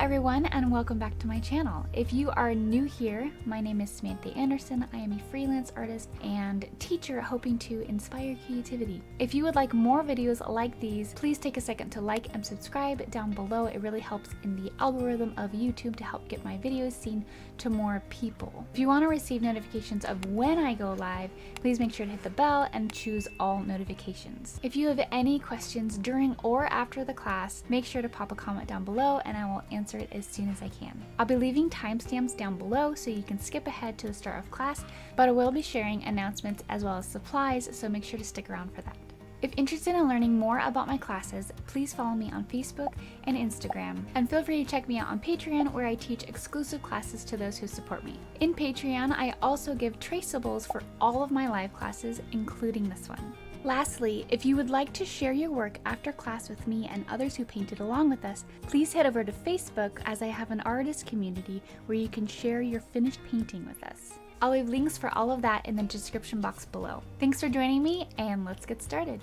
everyone, and welcome back to my channel. If you are new here, my name is Samantha Anderson. I am a freelance artist and teacher hoping to inspire creativity. If you would like more videos like these, please take a second to like and subscribe down below. It really helps in the algorithm of YouTube to help get my videos seen to more people. If you want to receive notifications of when I go live, please make sure to hit the bell and choose all notifications. If you have any questions during or after the class, make sure to pop a comment down below and I will answer it as soon as I can. I'll be leaving timestamps down below so you can skip ahead to the start of class, but I will be sharing announcements as well as supplies, so make sure to stick around for that. If interested in learning more about my classes, please follow me on Facebook and Instagram, and feel free to check me out on Patreon, where I teach exclusive classes to those who support me. In Patreon, I also give traceables for all of my live classes, including this one. Lastly, if you would like to share your work after class with me and others who painted along with us, please head over to Facebook, as I have an artist community where you can share your finished painting with us. I'll leave links for all of that in the description box below. Thanks for joining me, and let's get started.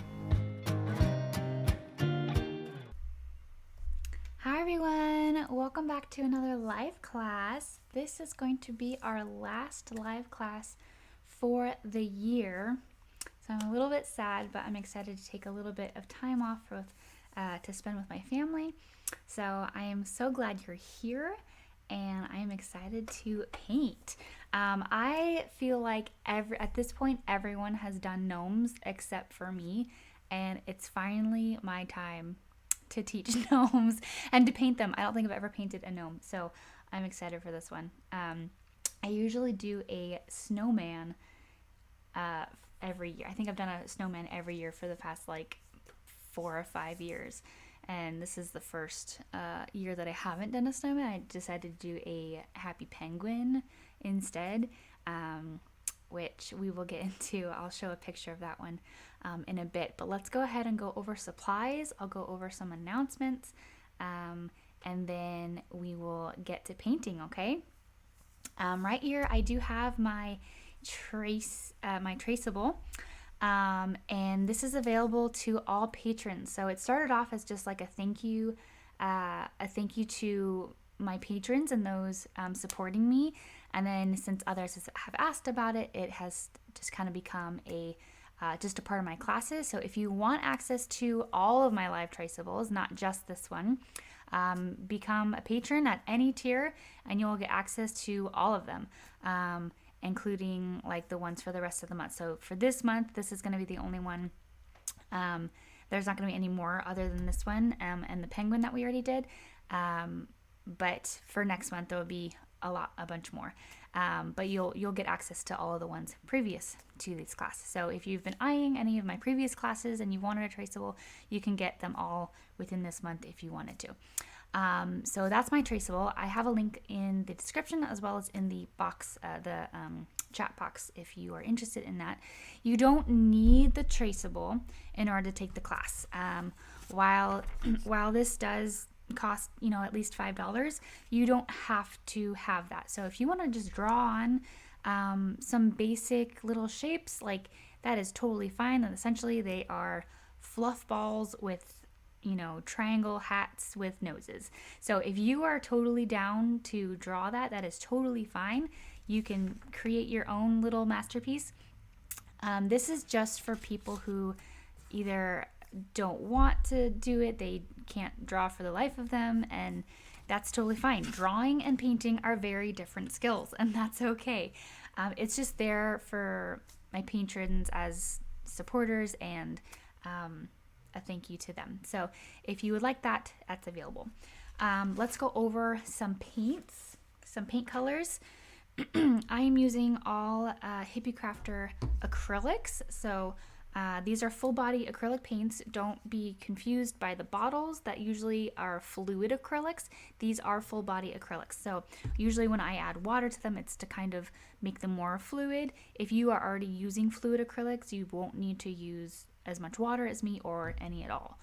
Hi everyone, welcome back to another live class. This is going to be our last live class for the year. So I'm a little bit sad, but I'm excited to take a little bit of time off to spend with my family. So I am so glad you're here, and I am excited to paint. I feel like at this point everyone has done gnomes except for me, and it's finally my time to teach gnomes and to paint them. I don't think I've ever painted a gnome, so I'm excited for this one. I usually do a snowman every year. I think I've done a snowman every year for the past like 4 or 5 years, and this is the first year that I haven't done a snowman. I decided to do a happy penguin instead, which we will get into. I'll show a picture of that one in a bit, but let's go ahead and go over supplies. I'll go over some announcements, and then we will get to painting, okay? Right here I do have my traceable, and this is available to all patrons. So it started off as just like a thank you to my patrons and those supporting me, and then since others have asked about it, it has just kind of become just a part of my classes. So if you want access to all of my live traceables, not just this one, become a patron at any tier and you'll get access to all of them, including like the ones for the rest of the month. So for this month, this is going to be the only one. There's not going to be any more other than this one and the penguin that we already did. But for next month, there will be a bunch more. But you'll get access to all of the ones previous to these classes. So if you've been eyeing any of my previous classes and you wanted a traceable, you can get them all within this month if you wanted to. So that's my traceable. I have a link in the description as well as in the box, chat box, if you are interested in that. You don't need the traceable in order to take the class. While this does cost, at least $5, you don't have to have that. So if you want to just draw on some basic little shapes, like that is totally fine. And essentially they are fluff balls with triangle hats with noses. So if you are totally down to draw that is totally fine. You can create your own little masterpiece. This is just for people who either don't want to do it, they can't draw for the life of them, and that's totally fine. Drawing and painting are very different skills, and that's okay. It's just there for my patrons as supporters and a thank you to them. So if you would like that, that's available. Let's go over some paint colors. I am using all Hippie Crafter acrylics. So these are full body acrylic paints. Don't be confused by the bottles that usually are fluid acrylics. These are full body acrylics. So usually when I add water to them, it's to kind of make them more fluid. If you are already using fluid acrylics, you won't need to use as much water as me or any at all.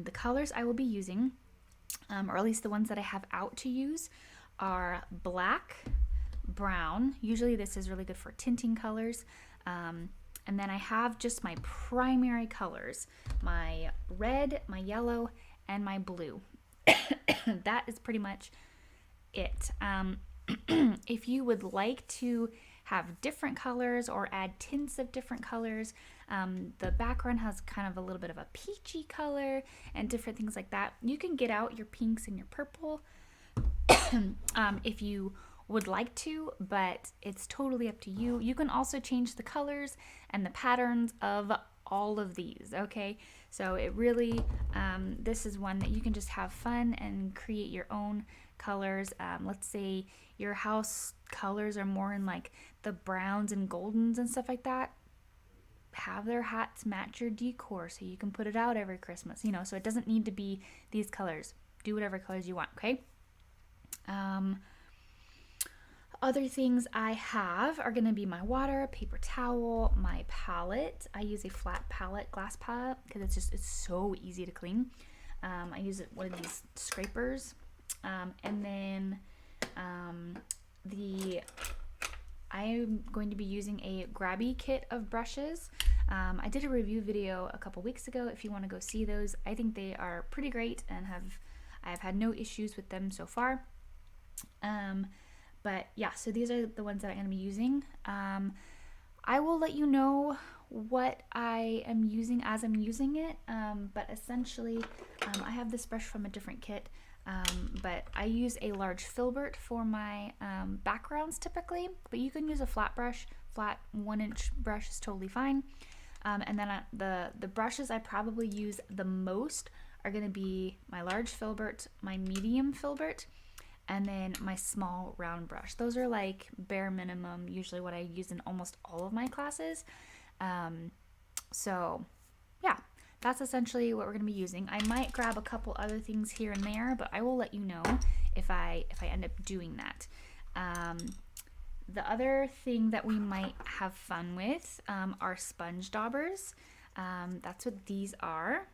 The colors I will be using, or at least the ones that I have out to use, are black, brown. Usually this is really good for tinting colors. And then I have just my primary colors, my red, my yellow, and my blue. that is pretty much it. If you would like to have different colors or add tints of different colors, the background has kind of a little bit of a peachy color and different things like that. You can get out your pinks and your purple if you would like to, but it's totally up to you. You can also change the colors and the patterns of all of these, okay? So it really, this is one that you can just have fun and create your own colors. Let's say your house colors are more in like the browns and goldens and stuff like that. Have their hats match your decor so you can put it out every Christmas, you know, so it doesn't need to be these colors. Do whatever colors you want, okay? Other things I have are going to be my water, paper towel, my palette. I use a flat palette, glass palette, because it's so easy to clean. I use one of these scrapers. And then I'm going to be using a grabby kit of brushes. I did a review video a couple weeks ago. If you want to go see those, I think they are pretty great and I've had no issues with them so far. But yeah, so these are the ones that I'm going to be using. I will let you know what I am using as I'm using it. But essentially, I have this brush from a different kit. But I use a large filbert for my backgrounds typically, but you can use a flat brush. Flat 1-inch brush is totally fine. And then the brushes I probably use the most are going to be my large filbert, my medium filbert, and then my small round brush. Those are like bare minimum, usually what I use in almost all of my classes. So yeah, that's essentially what we're going to be using. I might grab a couple other things here and there, but I will let you know if I end up doing that. The other thing that we might have fun with are sponge daubers. That's what these are.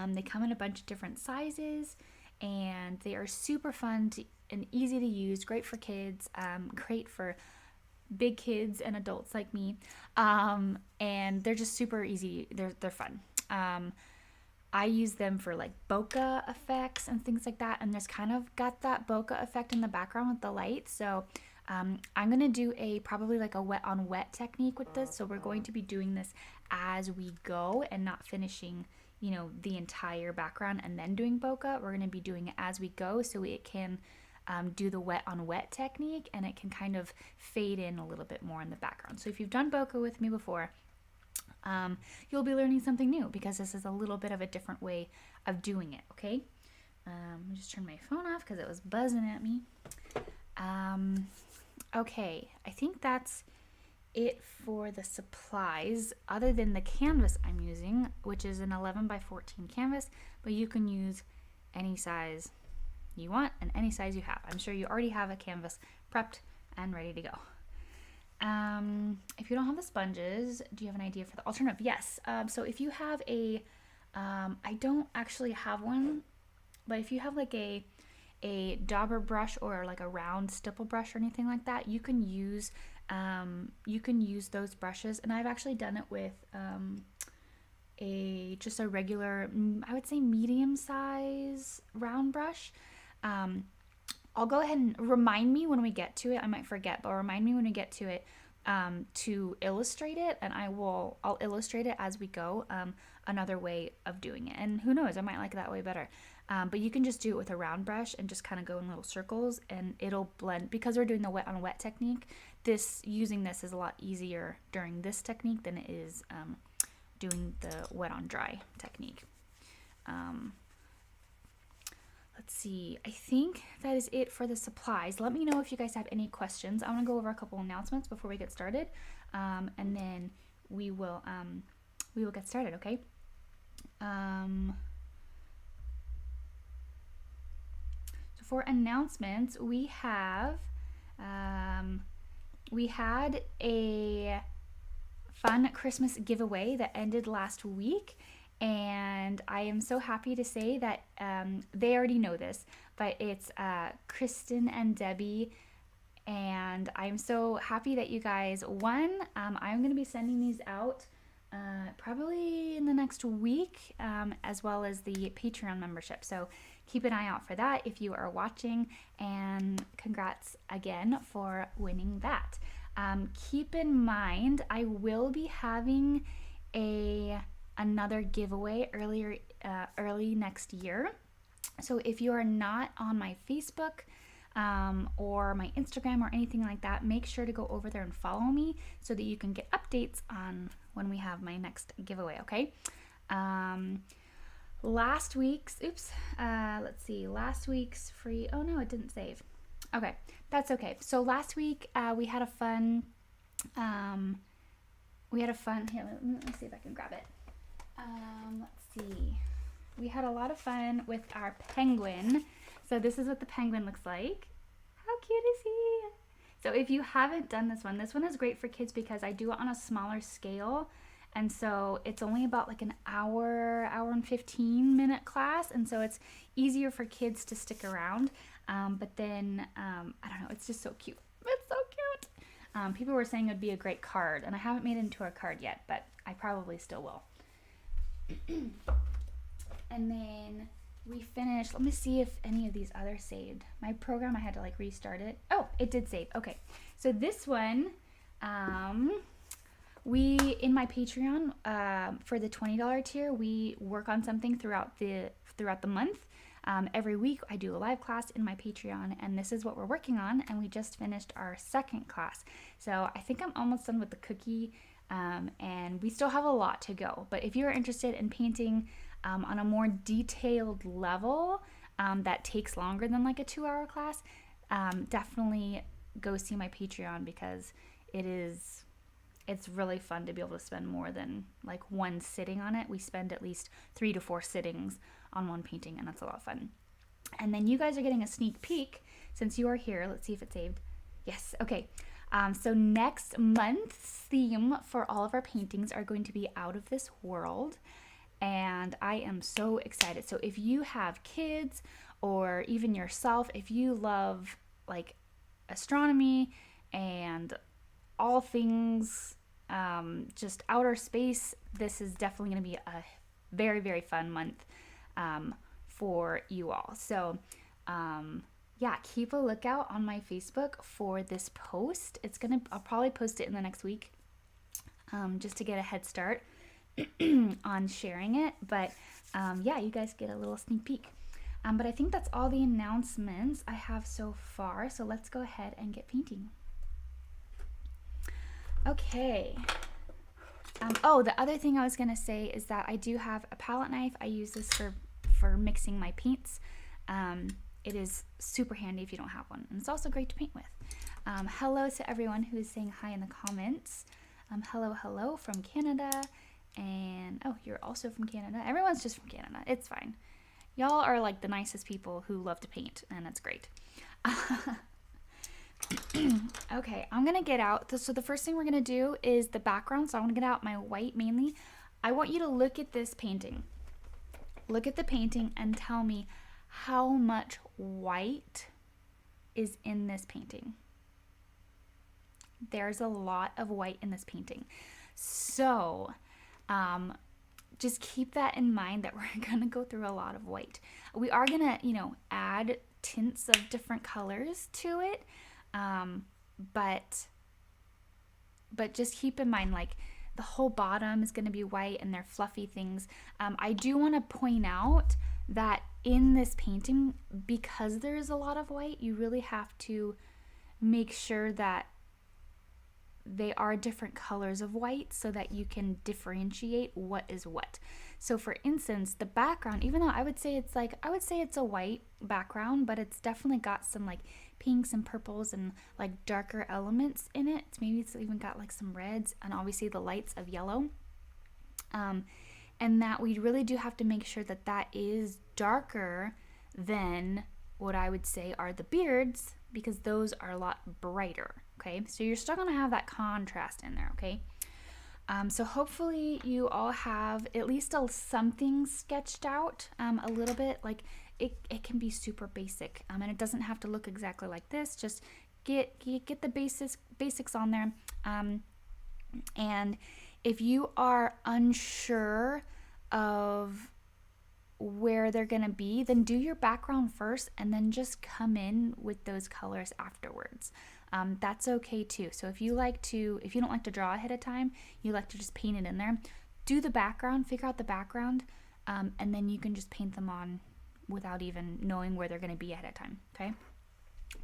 They come in a bunch of different sizes, and they are super fun and easy to use. Great for kids, great for big kids and adults like me, and they're just super easy. They're fun. I use them for like bokeh effects and things like that, and there's kind of got that bokeh effect in the background with the light. So I'm gonna do probably like a wet on wet technique with this. So we're going to be doing this as we go and not finishing, you know, the entire background and then doing bokeh. We're gonna be doing it as we go, so it can do the wet on wet technique, and it can kind of fade in a little bit more in the background. So if you've done bokeh with me before, you'll be learning something new, because this is a little bit of a different way of doing it, okay? Let me just turn my phone off because it was buzzing at me. Okay, I think that's it for the supplies, other than the canvas I'm using, which is an 11 by 14 canvas, but you can use any size you want and any size you have. I'm sure you already have a canvas prepped and ready to go. If you don't have the sponges, do you have an idea for the alternative? Yes. So if you have I don't actually have one, but if you have like a dauber brush or like a round stipple brush or anything like that, you can use those brushes. And I've actually done it with just a regular, I would say medium size round brush. I'll go ahead and remind me when we get to it. I might forget, but remind me when we get to it to illustrate it, and I'll illustrate it as we go. Another way of doing it, and who knows, I might like that way better. But you can just do it with a round brush and just kind of go in little circles, and it'll blend. Because we're doing the wet on wet technique, using this is a lot easier during this technique than it is doing the wet on dry technique. Let's see, I think that is it for the supplies. Let me know if you guys have any questions. I want to go over a couple announcements before we get started, and then we will get started, okay? So for announcements, we had a fun Christmas giveaway that ended last week. And I am so happy to say that they already know this, but it's Kristen and Debbie, and I'm so happy that you guys won. I'm going to be sending these out probably in the next week, as well as the Patreon membership. So keep an eye out for that if you are watching, and congrats again for winning that. Keep in mind, I will be having another giveaway early next year. So if you are not on my Facebook or my Instagram or anything like that, make sure to go over there and follow me so that you can get updates on when we have my next giveaway, okay? Last week's free, oh no, it didn't save. Okay, that's okay. So last week we had a fun, here, let me see if I can grab it. Let's see. We had a lot of fun with our penguin. So this is what the penguin looks like. How cute is he? So if you haven't done this one is great for kids because I do it on a smaller scale. And so it's only about like an hour and 15-minute class. And so it's easier for kids to stick around. But then, I don't know, it's just so cute. It's so cute. People were saying it would be a great card. And I haven't made it into a card yet, but I probably still will. And then we finished, let me see if any of these others saved. My program, I had to like restart it. Oh, it did save. Okay. So this one, in my Patreon, for the $20 tier, we work on something throughout the month. Every week I do a live class in my Patreon, and this is what we're working on. And we just finished our second class. So I think I'm almost done with the cookie, and we still have a lot to go. But if you're interested in painting on a more detailed level that takes longer than like a 2-hour class, definitely go see my Patreon because it's really fun to be able to spend more than like one sitting on it. We spend at least 3 to 4 sittings on one painting, and that's a lot of fun. And then you guys are getting a sneak peek since you are here. Let's see if it saved. Yes, okay. So next month's theme for all of our paintings are going to be out of this world. And I am so excited. So if you have kids or even yourself, if you love like astronomy and all things just outer space, this is definitely going to be a very, very fun month for you all. So yeah, keep a lookout on my Facebook for this post. I'll probably post it in the next week just to get a head start on sharing it. But yeah, you guys get a little sneak peek. But I think that's all the announcements I have so far. So let's go ahead and get painting. Okay. Oh, the other thing I was going to say is that I do have a palette knife. I use this for mixing my paints. It is super handy if you don't have one. And it's also great to paint with. Hello to everyone who is saying hi in the comments. Hello from Canada. And oh, you're also from Canada. Everyone's just from Canada. It's fine. Y'all are like the nicest people who love to paint, and that's great. Okay, I'm gonna get out. So the first thing we're gonna do is the background. So I'm gonna get out my white mainly. I want you to look at this painting. Look at the painting and tell me how much white is in this painting. There's a lot of white in this painting. So just keep that in mind that we're gonna go through a lot of white. We are gonna, add tints of different colors to it. But just keep in mind, like, the whole bottom is going to be white and they're fluffy things. I do want to point out that in this painting, because there is a lot of white, you really have to make sure that they are different colors of white so that you can differentiate what is what. So for instance, the background, even though I would say it's a white background, but it's definitely got some like pinks and purples and like darker elements in it. Maybe it's even got like some reds and obviously the lights of yellow. And that we really do have to make sure that that is darker than what I would say are the beards, because those are a lot brighter. Okay, so you're still gonna have that contrast in there. Okay, so hopefully you all have at least something sketched out a little bit. Like it can be super basic, and it doesn't have to look exactly like this. Just get the basics on there. And if you are unsure of where they're gonna be, then do your background first and then just come in with those colors afterwards. That's okay too. So if you don't like to draw ahead of time, you like to just paint it in there, do the background, figure out the background, and then you can just paint them on without even knowing where they're gonna be ahead of time, okay?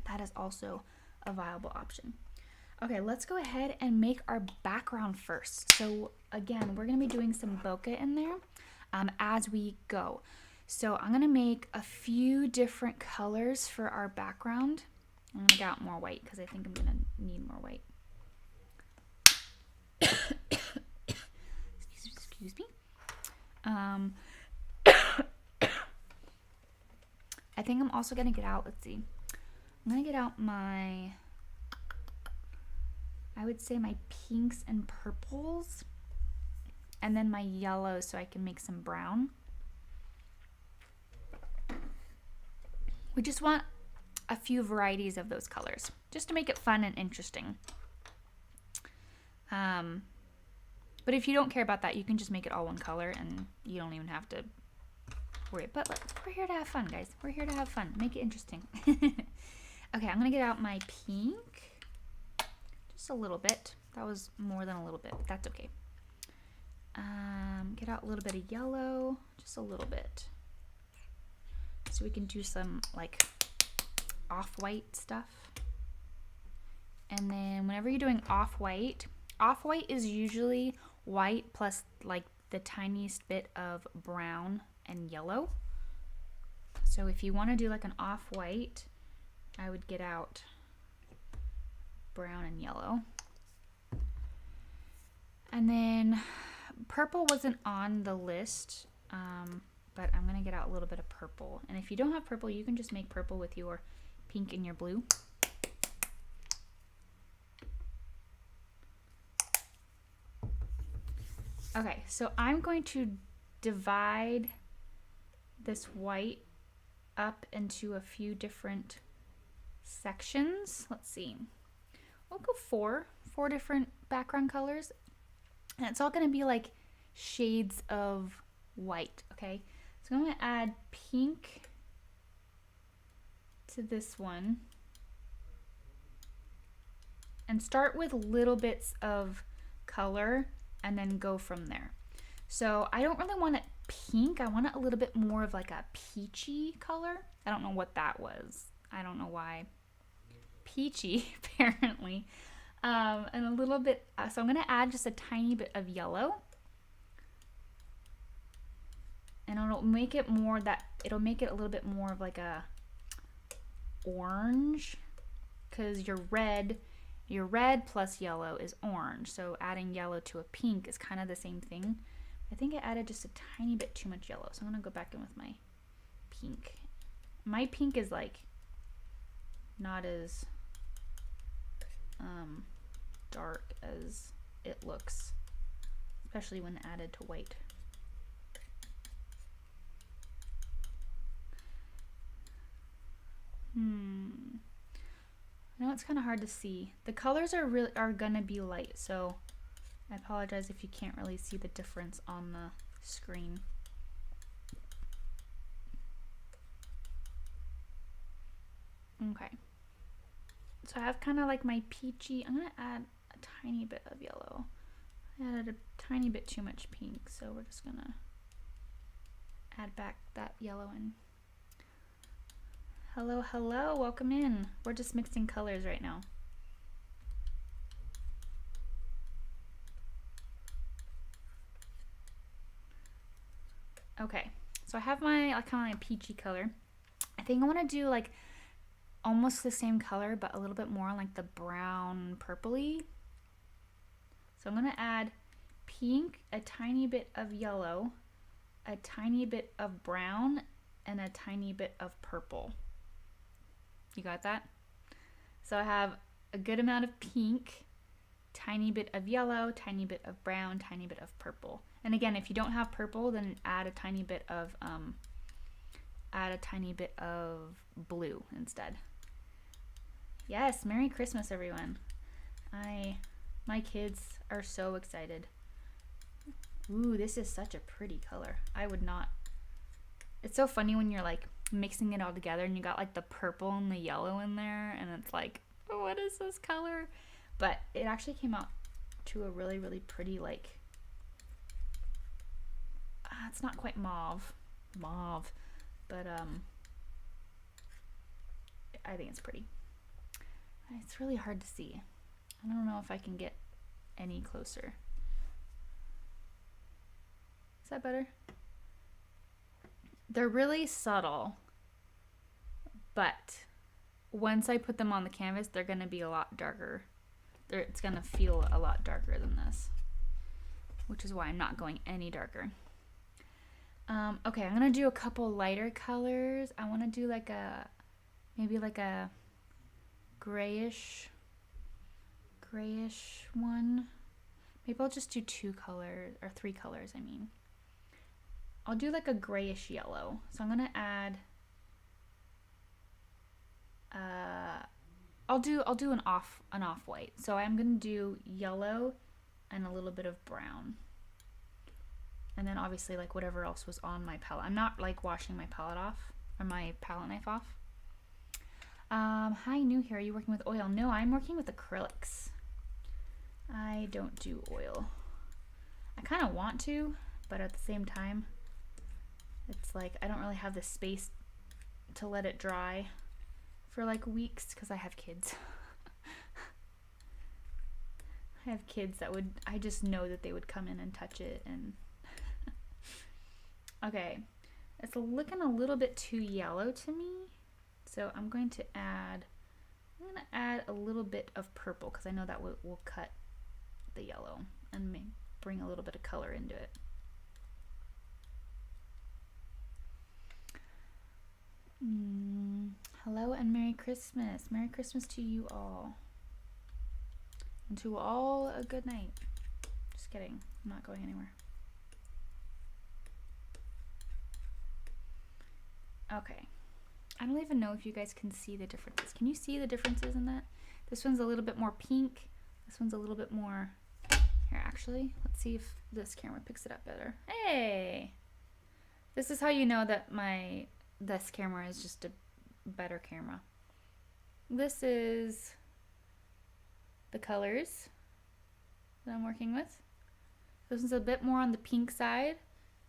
That is also a viable option. Okay, let's go ahead and make our background first. So again, we're gonna be doing some bokeh in there as we go. So I'm gonna make a few different colors for our background. I'm gonna get out more white because I think I'm gonna need more white. Excuse me. I think I'm also gonna get out, let's see. I'm gonna get out my, I would say my pinks and purples, and then my yellows so I can make some brown. We just want a few varieties of those colors just to make it fun and interesting. But if you don't care about that, you can just make it all one color and you don't even have to worry. But we're here to have fun, guys. We're here to have fun. Make it interesting. Okay, I'm gonna get out my pink. Just a little bit. That was more than a little bit. That's okay. Get out a little bit of yellow. Just a little bit. So we can do some like off-white stuff. And then whenever you're doing off-white is usually white plus like the tiniest bit of brown and yellow. So if you want to do like an off-white, I would get out brown and yellow. And then purple wasn't on the list, but I'm gonna get out a little bit of purple. And if you don't have purple, you can just make purple with your pink and your blue. Okay, so I'm going to divide this white up into a few different sections. Let's see. We'll go four different background colors. And it's all going to be like shades of white, okay? So I'm going to add pink to this one. And start with little bits of color and then go from there. So I don't really want it pink. I want it a little bit more of like a peachy color. I don't know what that was. I don't know why. Peachy, apparently. And a little bit, so I'm gonna add just a tiny bit of yellow. And it'll make it it'll make it a little bit more of like a orange, because your red plus yellow is orange. So adding yellow to a pink is kind of the same thing. I think I added just a tiny bit too much yellow. So I'm gonna go back in with my pink. My pink is like not as dark as it looks, especially when added to white. I know it's kind of hard to see. The colors are gonna be light, so I apologize if you can't really see the difference on the screen. Okay. So I have kind of like my peachy. I'm gonna add a tiny bit of yellow. I added a tiny bit too much pink, so we're just gonna add back that yellow in. Hello, hello, welcome in. We're just mixing colors right now. Okay, so I have my kind of my peachy color. I think I want to do like almost the same color, but a little bit more like the brown purpley. So I'm gonna add pink, a tiny bit of yellow, a tiny bit of brown, and a tiny bit of purple. You got that? So I have a good amount of pink, tiny bit of yellow, tiny bit of brown, tiny bit of purple. And again, if you don't have purple, then add a tiny bit of blue instead. Yes, Merry Christmas, everyone. My kids are so excited. Ooh, this is such a pretty color. I would not It's so funny when you're like mixing it all together and you got like the purple and the yellow in there and it's like, oh, what is this color? But it actually came out to a really, really pretty, like, it's not quite mauve, but I think it's pretty. It's really hard to see. I don't know if I can get any closer. Is that better? They're really subtle, but once I put them on the canvas, they're going to be a lot darker. It's going to feel a lot darker than this, which is why I'm not going any darker. Okay, I'm going to do a couple lighter colors. I want to do like maybe like a grayish one. Maybe I'll just do 2 colors, or 3 colors, I mean. I'll do like a grayish yellow. So I'm going to add, I'll do an off-white. So I'm going to do yellow and a little bit of brown. And then obviously like whatever else was on my palette. I'm not like washing my palette off, or my palette knife off. Hi, new here. Are you working with oil? No, I'm working with acrylics. I don't do oil. I kind of want to, but at the same time, it's like I don't really have the space to let it dry for like weeks because I have kids. I have kids that would, I just know that they would come in and touch it and okay, it's looking a little bit too yellow to me, so I'm going to add a little bit of purple because I know that will cut the yellow and bring a little bit of color into it. Hello and Merry Christmas. Merry Christmas to you all. And to all a good night. Just kidding. I'm not going anywhere. Okay. I don't even know if you guys can see the differences. Can you see the differences in that? This one's a little bit more pink. This one's a little bit more... Here, actually, let's see if this camera picks it up better. Hey! This is how you know that this camera is just a better camera. This is the colors that I'm working with. This one's a bit more on the pink side,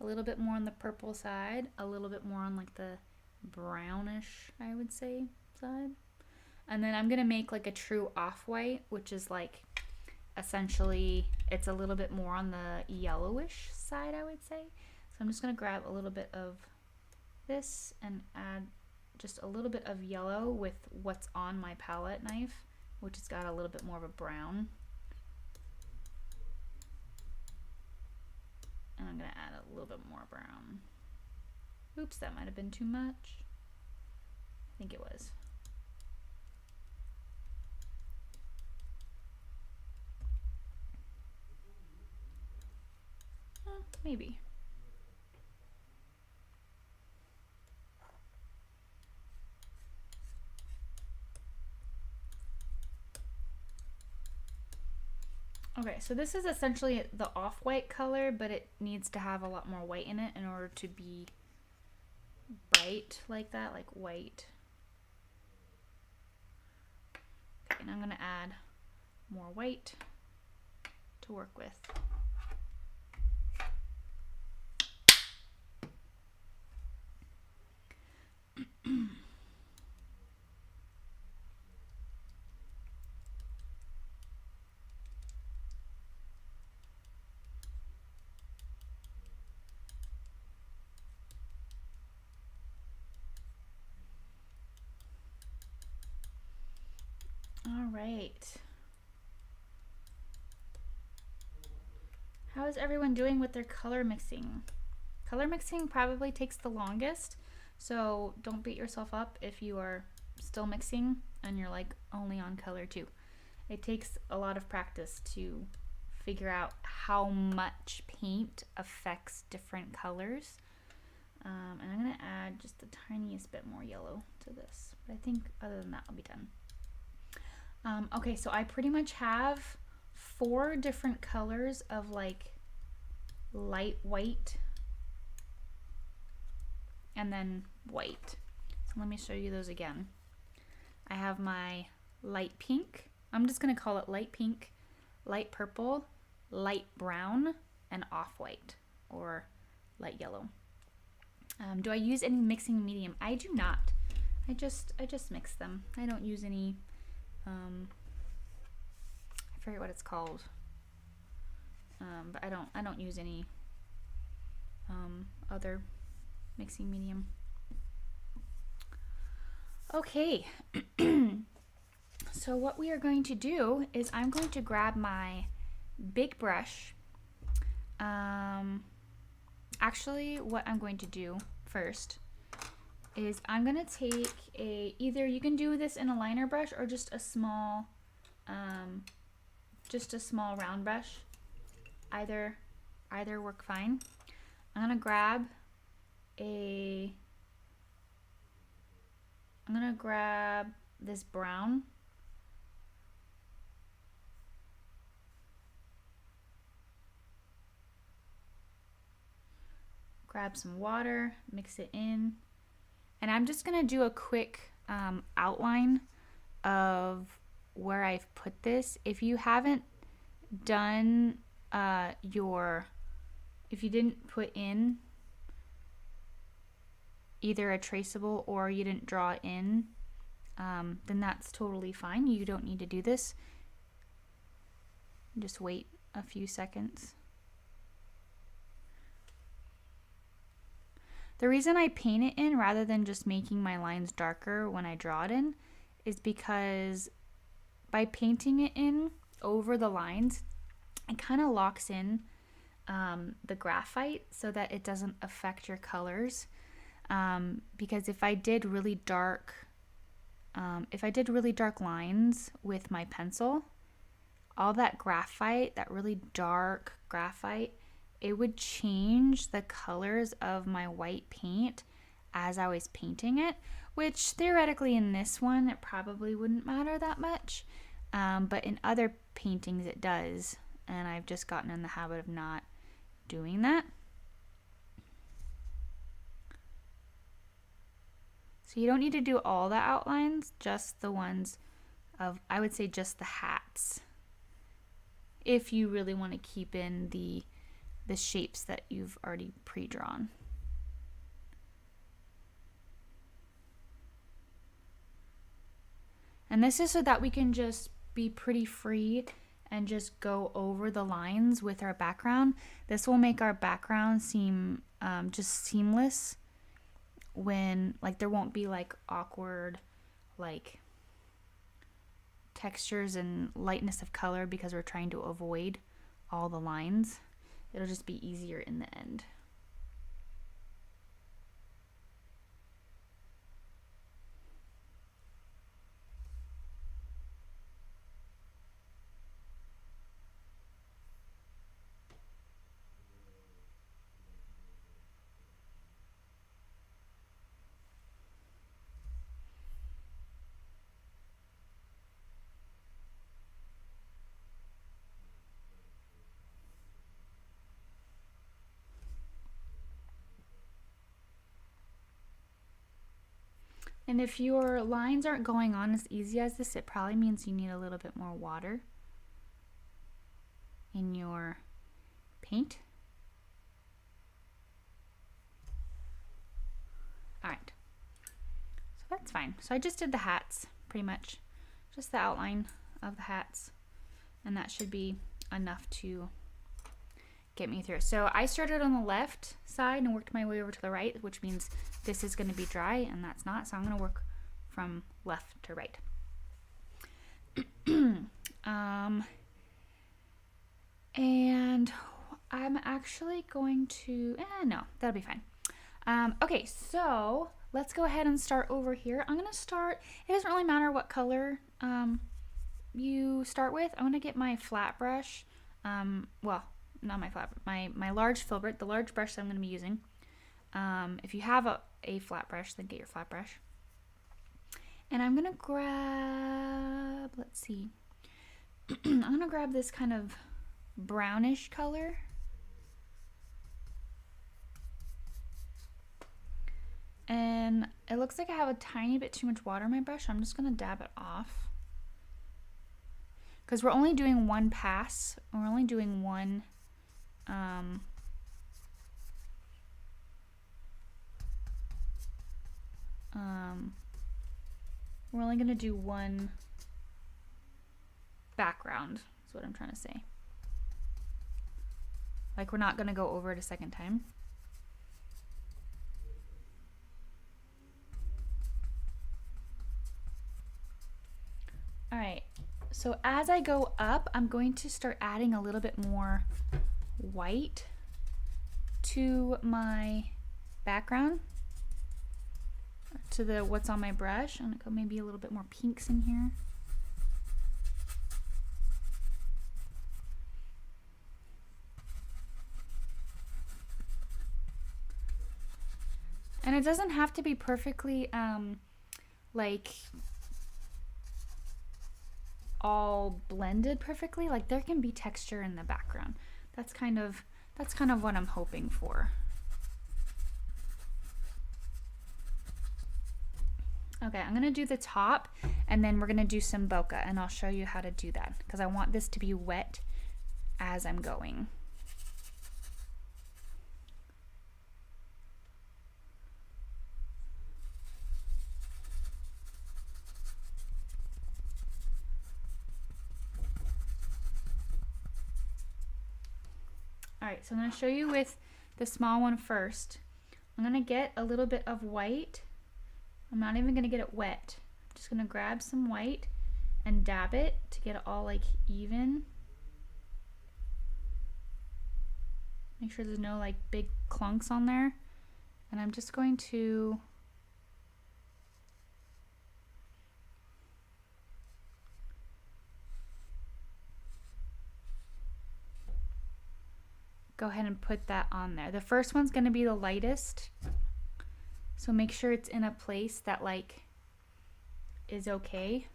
a little bit more on the purple side, a little bit more on like the brownish, I would say, side. And then I'm gonna make like a true off-white, which is like essentially it's a little bit more on the yellowish side, I would say. So I'm just gonna grab a little bit of this and add just a little bit of yellow with what's on my palette knife, which has got a little bit more of a brown. And I'm gonna add a little bit more brown. Oops, that might have been too much. I think it was. Maybe. Okay, so this is essentially the off-white color, but it needs to have a lot more white in it in order to be bright like that, like white. Okay, and I'm gonna add more white to work with. All right. How is everyone doing with their color mixing? Color mixing probably takes the longest, so don't beat yourself up if you are still mixing and you're like only on color 2. It takes a lot of practice to figure out how much paint affects different colors. And I'm gonna add just the tiniest bit more yellow to this, but I think other than that I'll be done. Okay, so I pretty much have 4 different colors of like light white and then white. So let me show you those again. I have my light pink. I'm just going to call it light pink, light purple, light brown, and off-white or light yellow. Do I use any mixing medium? I do not. I just mix them. I don't use any, I forget what it's called. But I don't use any other mixing medium. Okay. So what we are going to do is I'm going to grab my big brush. Actually, what I'm going to do first is I'm going to take either you can do this in a liner brush or just a small round brush. Either work fine. I'm going to grab this brown. Grab some water, mix it in, and I'm just gonna do a quick outline of where I've put this. If you haven't done if you didn't put in either a traceable or you didn't draw in, then that's totally fine. You don't need to do this. Just wait a few seconds. The reason I paint it in rather than just making my lines darker when I draw it in is because by painting it in over the lines, it kind of locks in the graphite so that it doesn't affect your colors. Because if I did really dark lines with my pencil, all that graphite, that really dark graphite, it would change the colors of my white paint as I was painting it, which theoretically in this one it probably wouldn't matter that much, but in other paintings it does, and I've just gotten in the habit of not doing that. So you don't need to do all the outlines, just the ones of, I would say just the hats, if you really want to keep in the shapes that you've already pre-drawn. And this is so that we can just be pretty free and just go over the lines with our background. This will make our background seem just seamless, when like there won't be like awkward like textures and lightness of color because we're trying to avoid all the lines. It'll just be easier in the end. And if your lines aren't going on as easy as this, it probably means you need a little bit more water in your paint. All right, so that's fine. So I just did the hats, pretty much, just the outline of the hats, and that should be enough to get me through. So I started on the left side and worked my way over to the right, which means this is going to be dry and that's not. So I'm going to work from left to right. And I'm actually going to, no, that'll be fine. Okay, so let's go ahead and start over here. I'm going to start, it doesn't really matter what color you start with. I'm going to get my flat brush, well, not my flat, my large filbert, the large brush that I'm going to be using. If you have a flat brush, then get your flat brush. And I'm going to grab, let's see, I'm going to grab this kind of brownish color. then it looks like I have a tiny bit too much water in my brush. So I'm just gonna dab it off. Because we're only doing one pass. We're only doing one we're only gonna do one background, is what I'm trying to say. Like, we're not gonna go over it a second time. All right, so as I go up, I'm going to start adding a little bit more white to my background, to the what's on my brush. I'm gonna go maybe a little bit more pinks in here. And it doesn't have to be perfectly like all blended perfectly. Like, there can be texture in the background. That's kind of what I'm hoping for. Okay, I'm gonna do the top, and then we're gonna do some bokeh, and I'll show you how to do that because I want this to be wet as I'm going. All right, so I'm gonna show you with the small one first. I'm gonna get a little bit of white. I'm not even gonna get it wet. I'm just gonna grab some white and dab it to get it all like even. Make sure there's no like big clunks on there. And I'm just going to go ahead and put that on there. The first one's gonna be the lightest. So make sure it's in a place that like is okay.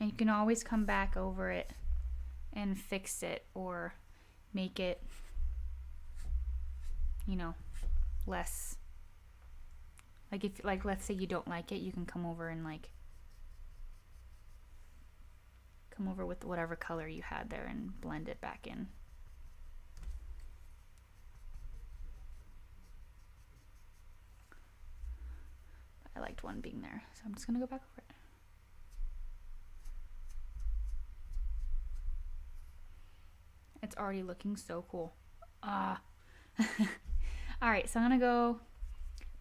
And you can always come back over it and fix it or make it, you know, less, like if, like, let's say you don't like it, you can come over and like come over with whatever color you had there and blend it back in. I liked one being there, so I'm just gonna go back over it. It's already looking so cool. All right, so I'm gonna go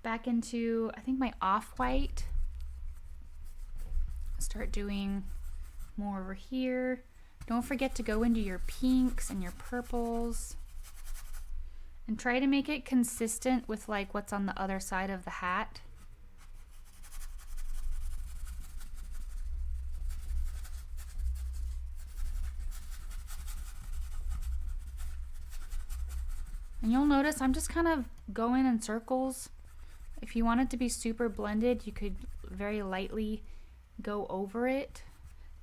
back into, I think, my off-white. Start doing more over here. Don't forget to go into your pinks and your purples and try to make it consistent with like what's on the other side of the hat. And you'll notice I'm just kind of going in circles. If you want it to be super blended, you could very lightly go over it.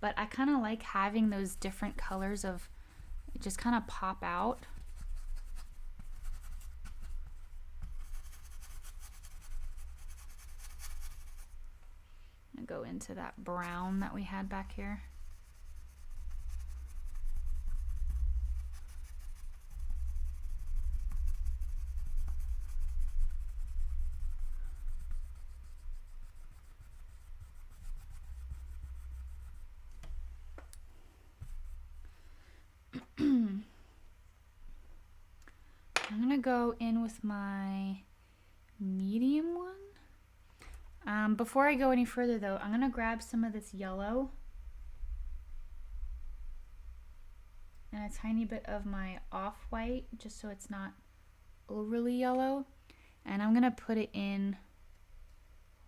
But I kind of like having those different colors of, just kind of pop out. I'm gonna go into that brown that we had back here. I'm gonna go in with my medium one. Before I go any further though, I'm gonna grab some of this yellow and a tiny bit of my off-white, just so it's not overly yellow, and I'm gonna put it in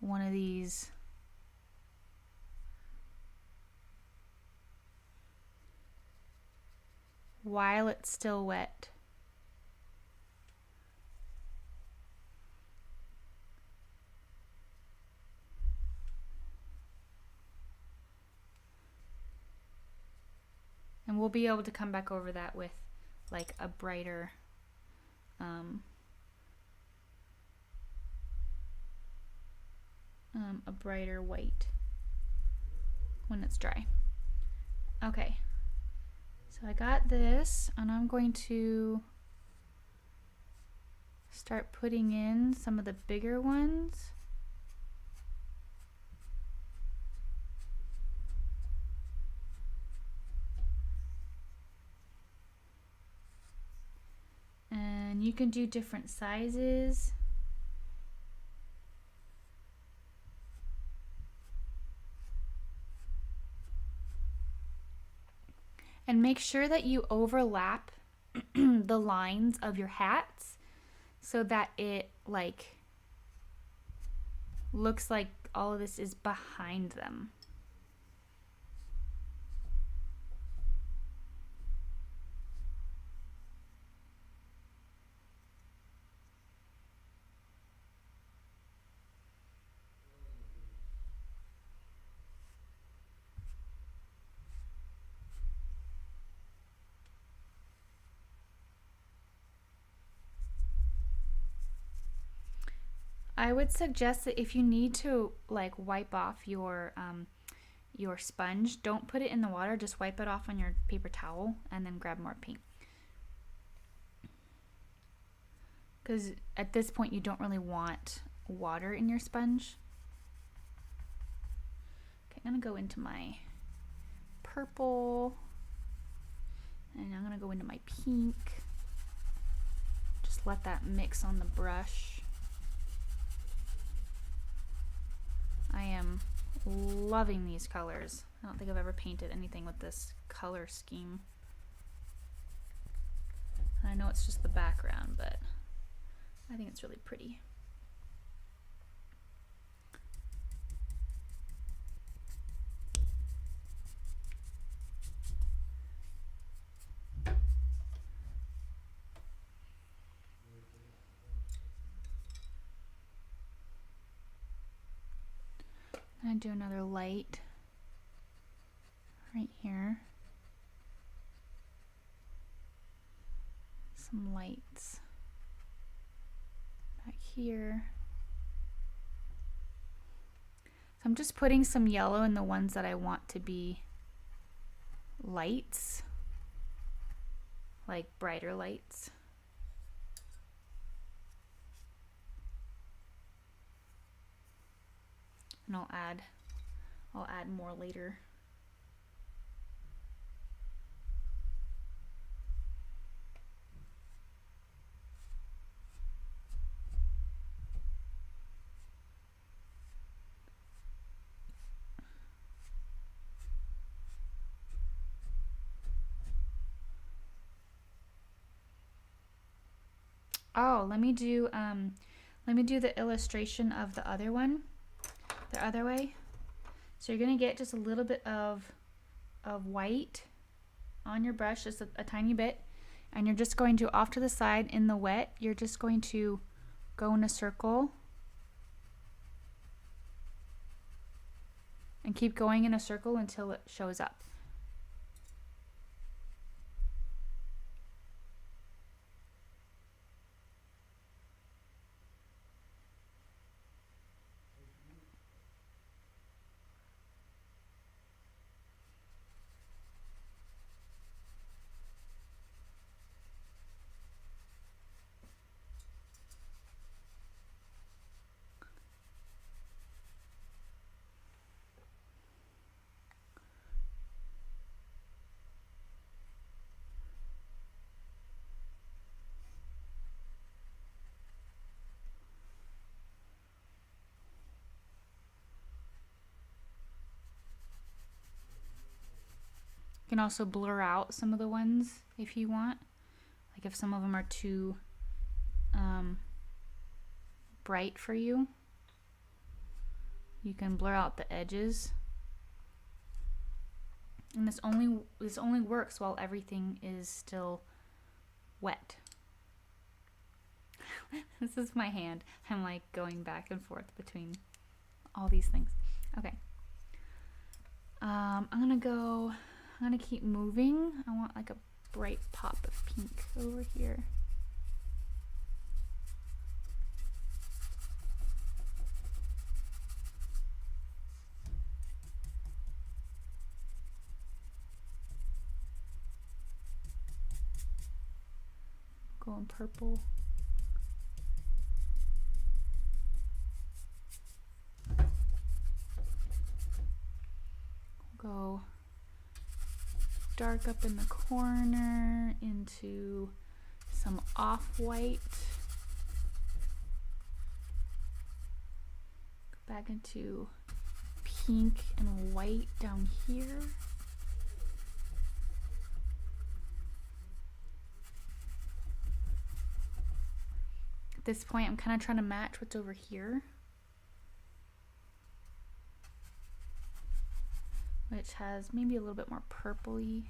one of these while it's still wet. And we'll be able to come back over that with like a brighter a brighter white when it's dry. Okay, so I got this, and I'm going to start putting in some of the bigger ones. And you can do different sizes. And make sure that you overlap the lines of your hats so that it like looks like all of this is behind them. I would suggest that if you need to like wipe off your sponge, don't put it in the water, just wipe it off on your paper towel and then grab more paint. Because at this point you don't really want water in your sponge. Okay, I'm gonna go into my purple and I'm gonna go into my pink. Just let that mix on the brush. I am loving these colors. I don't think I've ever painted anything with this color scheme. I know it's just the background, but I think it's really pretty. I'm gonna do another light right here. Some lights back here. So I'm just putting some yellow in the ones that I want to be lights, like brighter lights. And I'll add more later. Oh, let me do the illustration of the other one, the other way. So you're gonna get just a little bit of white on your brush, just a tiny bit, and you're just going to, off to the side in the wet, you're just going to go in a circle and keep going in a circle until it shows up. You can also blur out some of the ones if you want. Like if some of them are too bright for you, you can blur out the edges. And this only works while everything is still wet. This is my hand. I'm like going back and forth between all these things. Okay. I'm gonna keep moving. I want like a bright pop of pink over here. going purple. Go dark up in the corner into some off-white. Go back into pink and white down here. At this point, I'm kind of trying to match what's over here, which has maybe a little bit more purpley.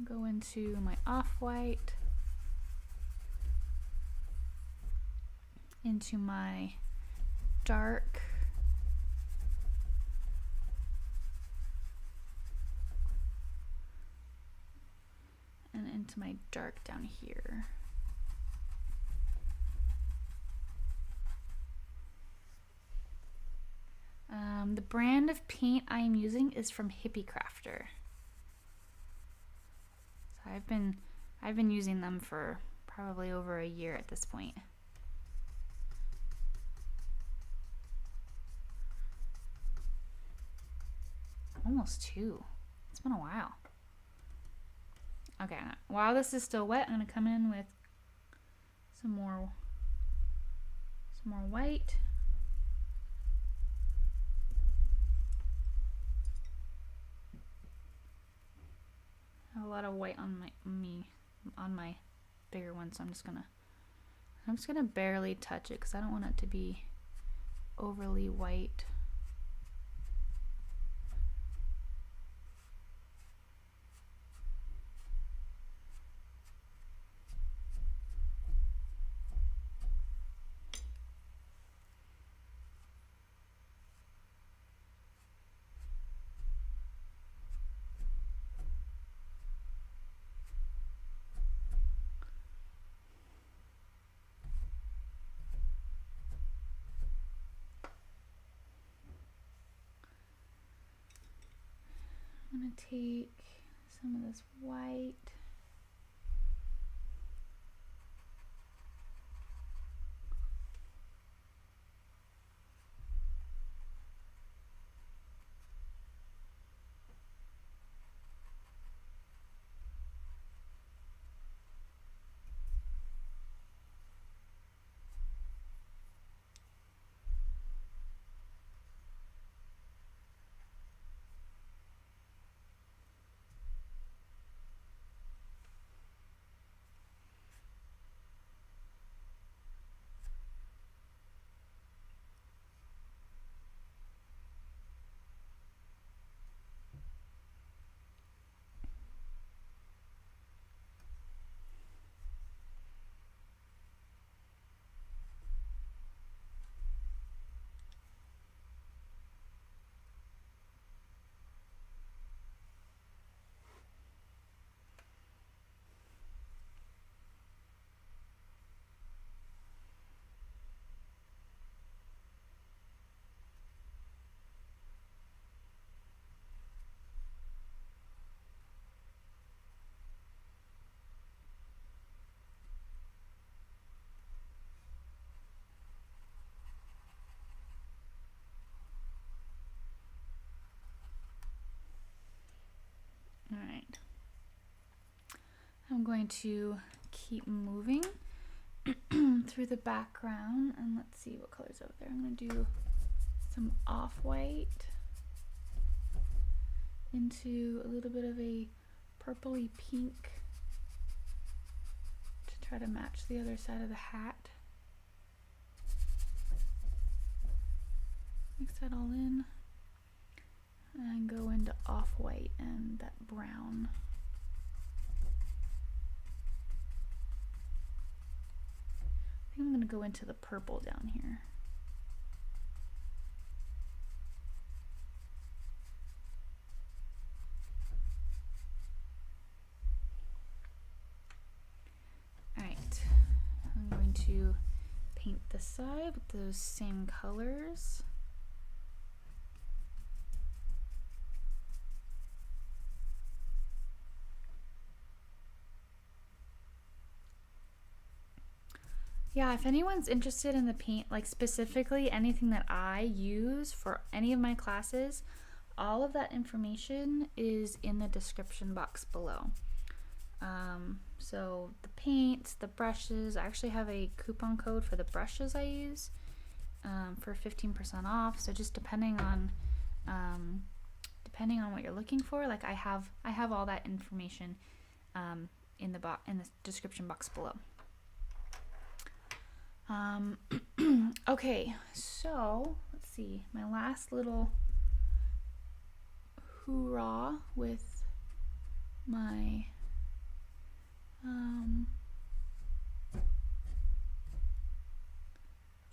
Go into my off-white, into my dark, and into my dark down here. The brand of paint I'm using is from Hippie Crafter. So I've been using them for probably over a year at this point. Almost 2. It's been a while. Okay, while this is still wet, I'm gonna come in with some more white. I have a lot of white on my bigger one, so I'm just gonna barely touch it because I don't want it to be overly white. I'm going to take some of this white. All right. I'm going to keep moving through the background, and let's see what colors over there. I'm going to do some off-white into a little bit of a purpley pink to try to match the other side of the hat. Mix that all in and go into off-white and that brown. I think I'm going to go into the purple down here. All right, I'm going to this side with those same colors. Yeah, if anyone's interested in the paint, like specifically anything that I use for any of my classes, all of that information is in the description box below. So the paints, the brushes, I actually have a coupon code for the brushes I use for 15% off. So just depending on what you're looking for, like I have all that information in the description box below. Okay, so let's see, my last little hoorah with my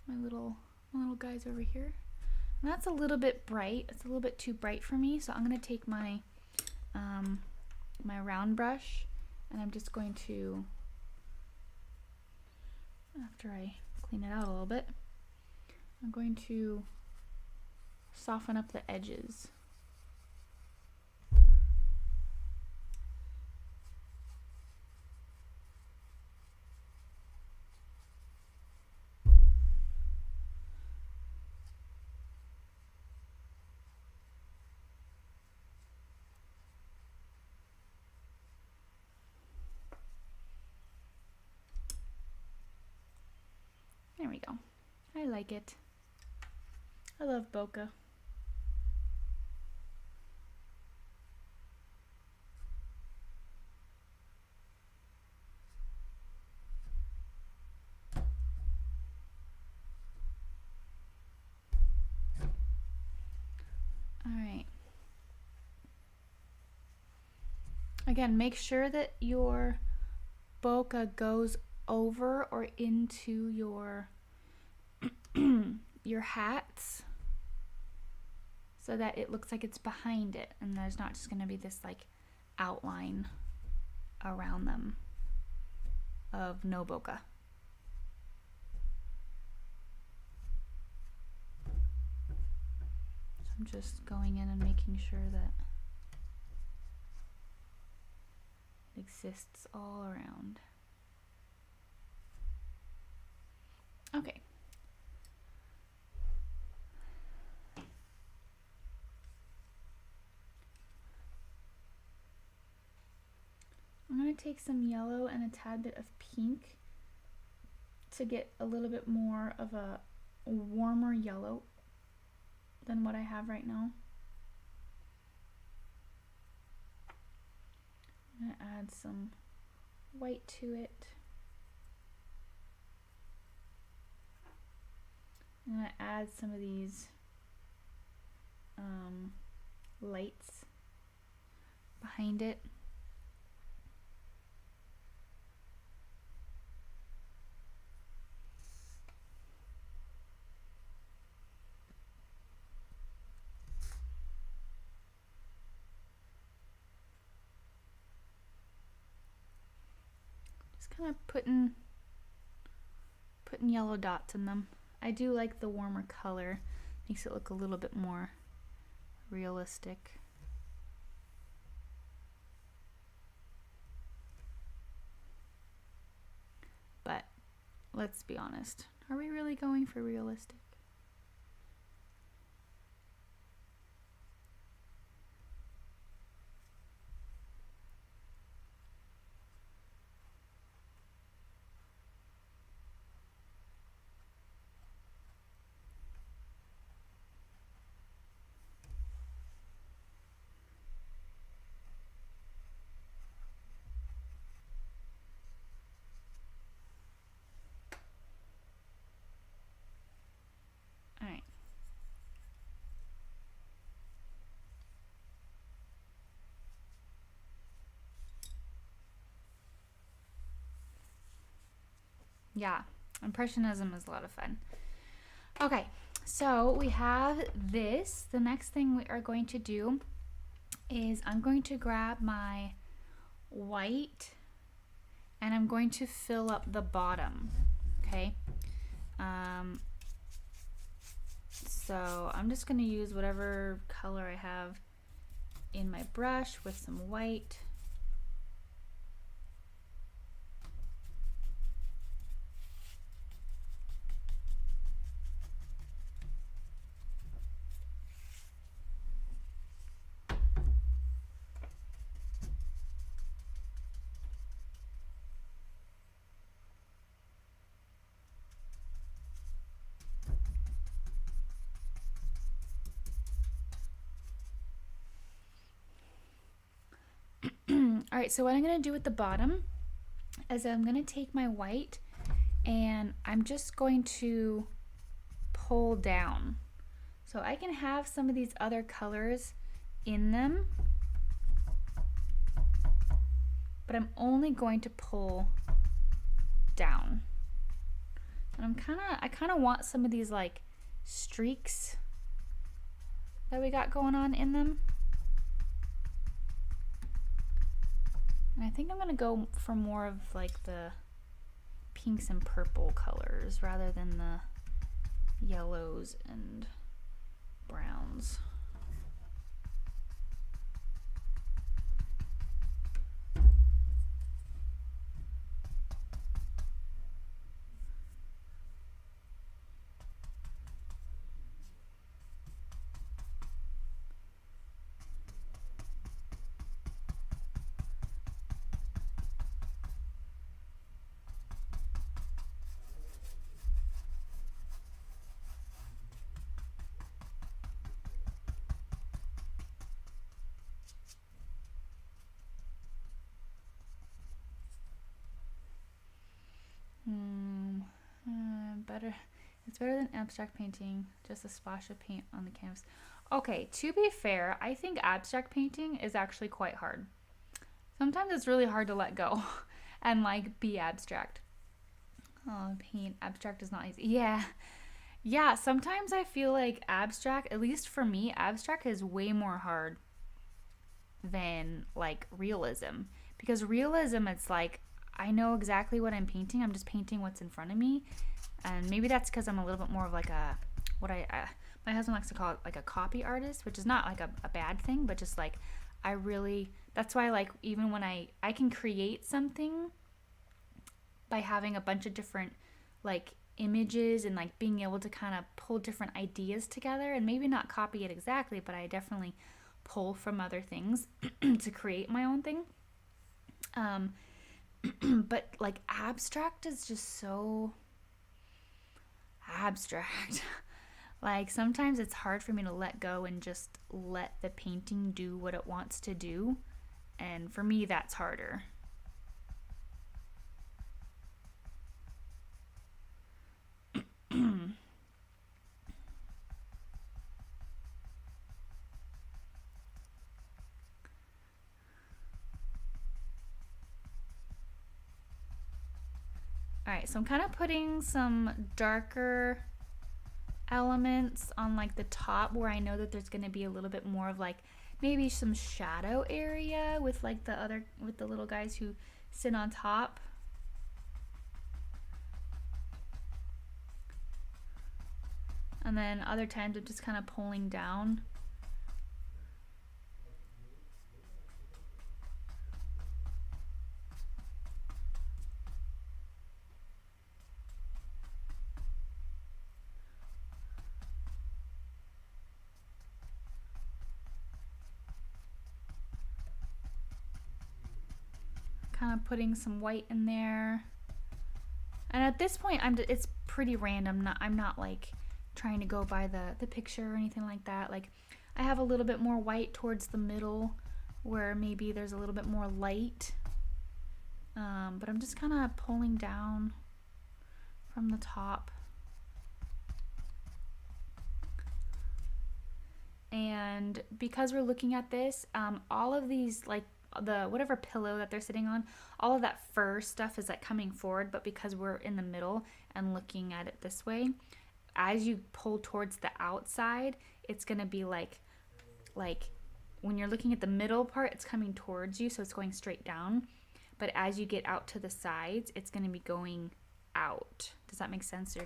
my little guys over here. And that's a little bit bright. It's a little bit too bright for me, so I'm going to take my my round brush, and I'm just going to, after I clean it out a little bit, I'm going to soften up the edges. There we go. I like it. I love bokeh. All right. Again, make sure that your bokeh goes over or into your your hats so that it looks like it's behind it and there's not just going to be this like outline around them of no bokeh. So I'm just going in and making sure that it exists all around. Okay. I'm going to take some yellow and a tad bit of pink to get a little bit more of a warmer yellow than what I have right now. I'm going to add some white to it. I'm going to add some of these lights behind it. Just kind of putting yellow dots in them. I do like the warmer color. Makes it look a little bit more realistic. But let's be honest. Are we really going for realistic? Yeah, Impressionism is a lot of fun. Okay, so we have this. The next thing we are going to do is I'm going to grab my white and I'm going to fill up the bottom, okay? So I'm just going to use whatever color I have in my brush with some white. All right, so what I'm going to do at the bottom is I'm going to take my white and I'm just going to pull down. So I can have some of these other colors in them, but I'm only going to pull down. And I kind of want some of these like streaks that we got going on in them. And I think I'm gonna go for more of like the pinks and purple colors rather than the yellows and browns. It's better than abstract painting, just a splash of paint on the canvas. Okay, to be fair, I think abstract painting is actually quite hard. Sometimes it's really hard to let go and like be abstract. Oh, paint, abstract is not easy. Yeah, sometimes I feel like abstract, at least for me, abstract is way more hard than like realism. Because realism, it's like, I know exactly what I'm painting, I'm just painting what's in front of me. And maybe that's because I'm a little bit more of like a, my husband likes to call it like a copy artist, which is not like a bad thing, but just like, that's why like, even when I can create something by having a bunch of different like images and like being able to kind of pull different ideas together and maybe not copy it exactly, but I definitely pull from other things to create my own thing. But like abstract is just so abstract. Like sometimes it's hard for me to let go and just let the painting do what it wants to do, and for me that's harder. Alright, so I'm kind of putting some darker elements on like the top where I know that there's going to be a little bit more of like maybe some shadow area with like with the little guys who sit on top. And then other times I'm just kind of pulling down. Kind of putting some white in there. And at this point, it's pretty random. I'm not like trying to go by the picture or anything like that. Like I have a little bit more white towards the middle where maybe there's a little bit more light. But I'm just kind of pulling down from the top. And because we're looking at this, all of these like the whatever pillow that they're sitting on, all of that fur stuff is like coming forward, but because we're in the middle and looking at it this way, as you pull towards the outside, it's gonna be like when you're looking at the middle part, it's coming towards you, so it's going straight down, but as you get out to the sides, it's gonna be going out. Does that make sense? So you're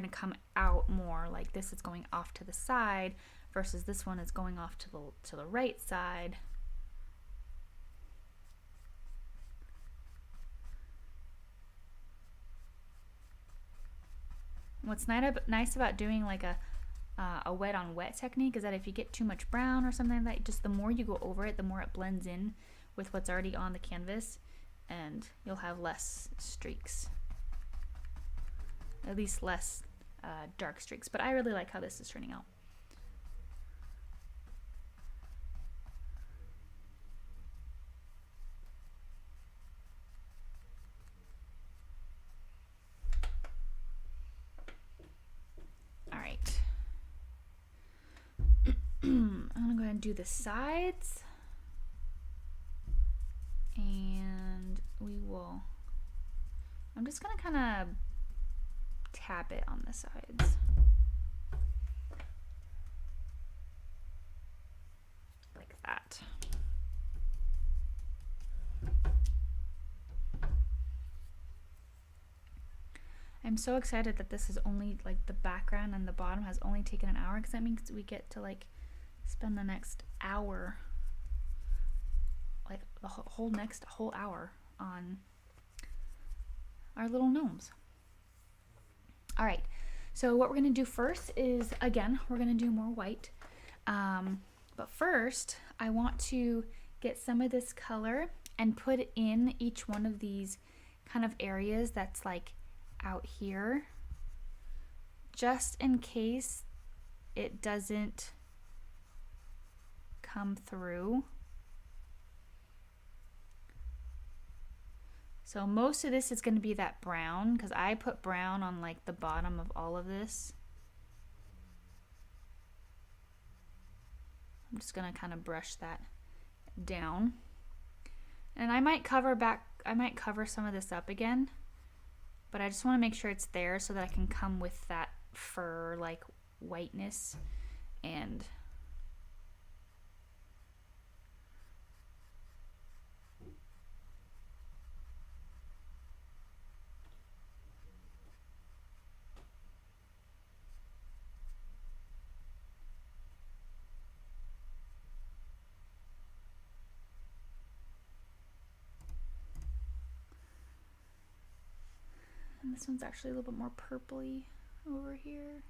gonna come out more like this is going off to the side versus this one is going off to the right side. What's nice about doing like a wet on wet technique is that if you get too much brown or something like that, just the more you go over it, the more it blends in with what's already on the canvas, and you'll have less streaks, at least less dark streaks. But I really like how this is turning out. I'm gonna go ahead and do the sides, and I'm just gonna kind of tap it on the sides. Like that. I'm so excited that this is only like the background and the bottom has only taken an hour, because that means we get to like spend the next hour, like the whole hour on our little gnomes. All right, so what we're gonna do first is, again, we're gonna do more white. But first, I want to get some of this color and put in each one of these kind of areas that's like out here, just in case it doesn't come through. So most of this is going to be that brown, because I put brown on like the bottom of all of this. I'm just going to kind of brush that down. And I might cover some of this up again, but I just want to make sure it's there so that I can come with that fur like whiteness. And this one's actually a little bit more purpley over here.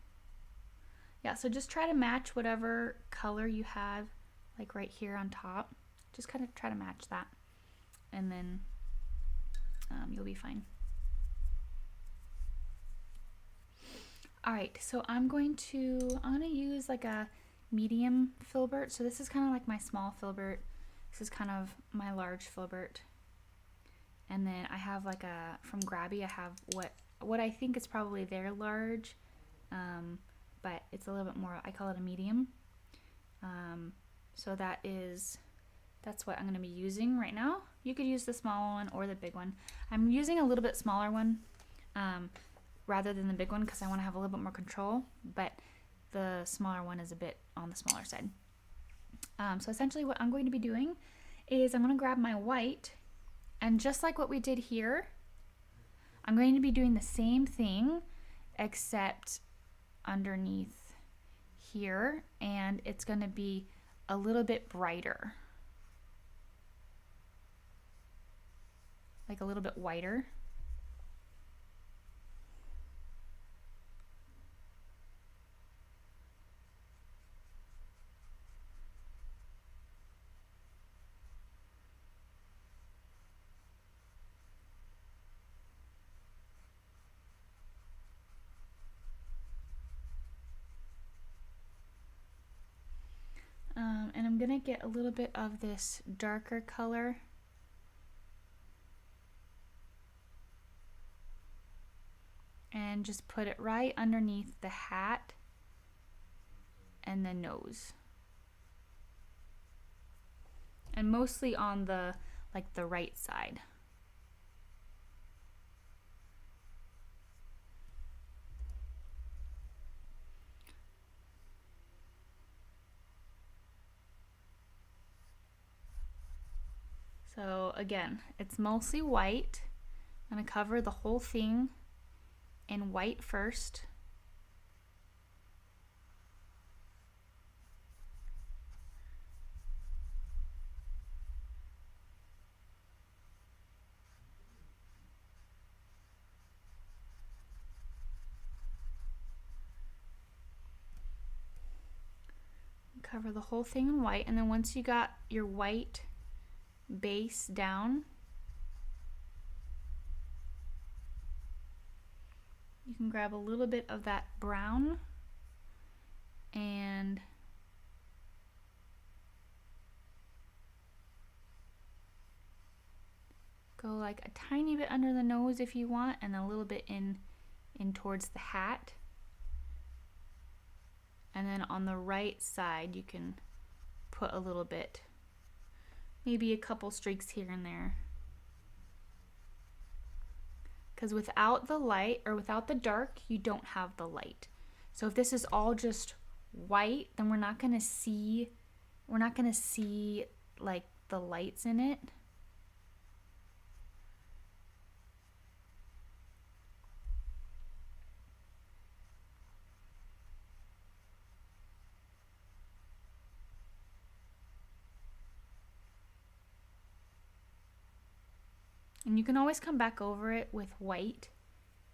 Yeah, so just try to match whatever color you have like right here on top. Just kind of try to match that, and then you'll be fine. All right, so I'm gonna use like a medium filbert. So this is kind of like my small filbert. This is kind of my large filbert. And then I have like from Grabby, I have what I think is probably their large, but it's a little bit more, I call it a medium. So that's what I'm going to be using right now. You could use the small one or the big one. I'm using a little bit smaller one rather than the big one, because I want to have a little bit more control, but the smaller one is a bit on the smaller side. So essentially what I'm going to be doing is I'm going to grab my white, and just like what we did here, I'm going to be doing the same thing except underneath here, and it's going to be a little bit brighter, like a little bit whiter. And I'm gonna get a little bit of this darker color and just put it right underneath the hat and the nose, and mostly on the right side. So again, it's mostly white. I'm going to cover the whole thing in white first. Cover the whole thing in white, and then once you got your white base down, you can grab a little bit of that brown and go like a tiny bit under the nose if you want, and a little bit in towards the hat. And then on the right side, you can put a little bit, maybe a couple streaks here and there. Because without the light, or without the dark, you don't have the light. So if this is all just white, then we're not gonna see like the lights in it. And you can always come back over it with white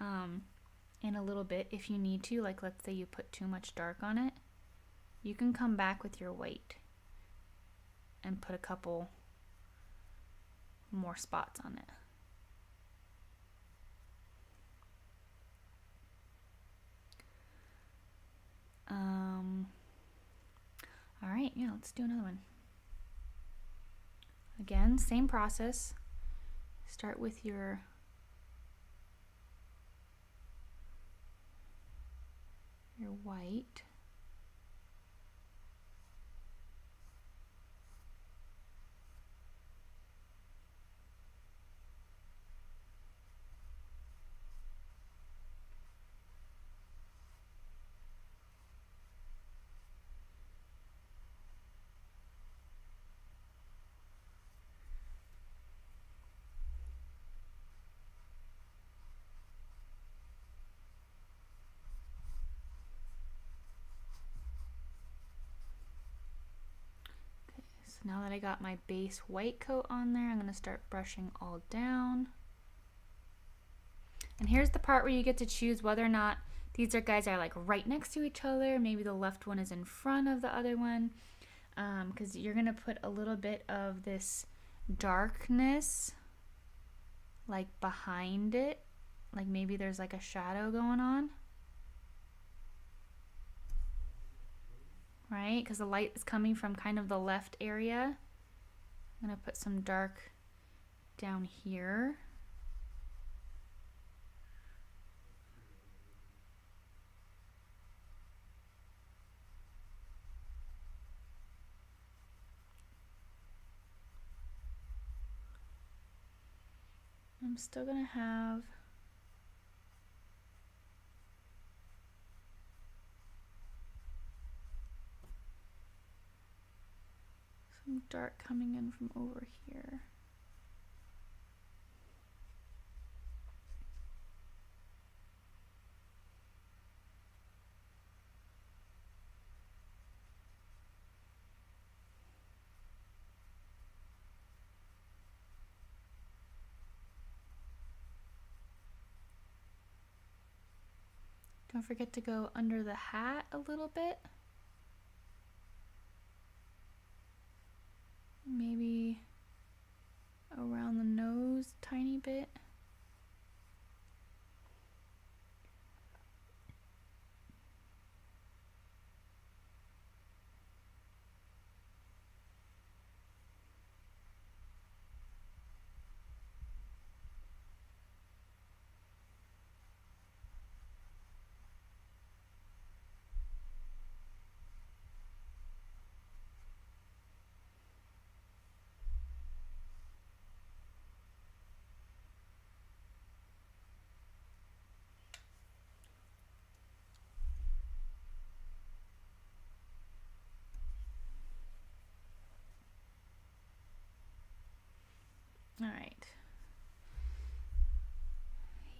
in a little bit if you need to. Like let's say you put too much dark on it. You can come back with your white and put a couple more spots on it. All right, yeah, let's do another one. Again, same process. Start with your white. So now that I got my base white coat on there, I'm going to start brushing all down. And here's the part where you get to choose whether or not these guys are like right next to each other. Maybe the left one is in front of the other one, because you're going to put a little bit of this darkness like behind it. Like maybe there's like a shadow going on. Right? Because the light is coming from kind of the left area. I'm going to put some dark down here. I'm still going to have some dark coming in from over here. Don't forget to go under the hat a little bit. Maybe around the nose a tiny bit.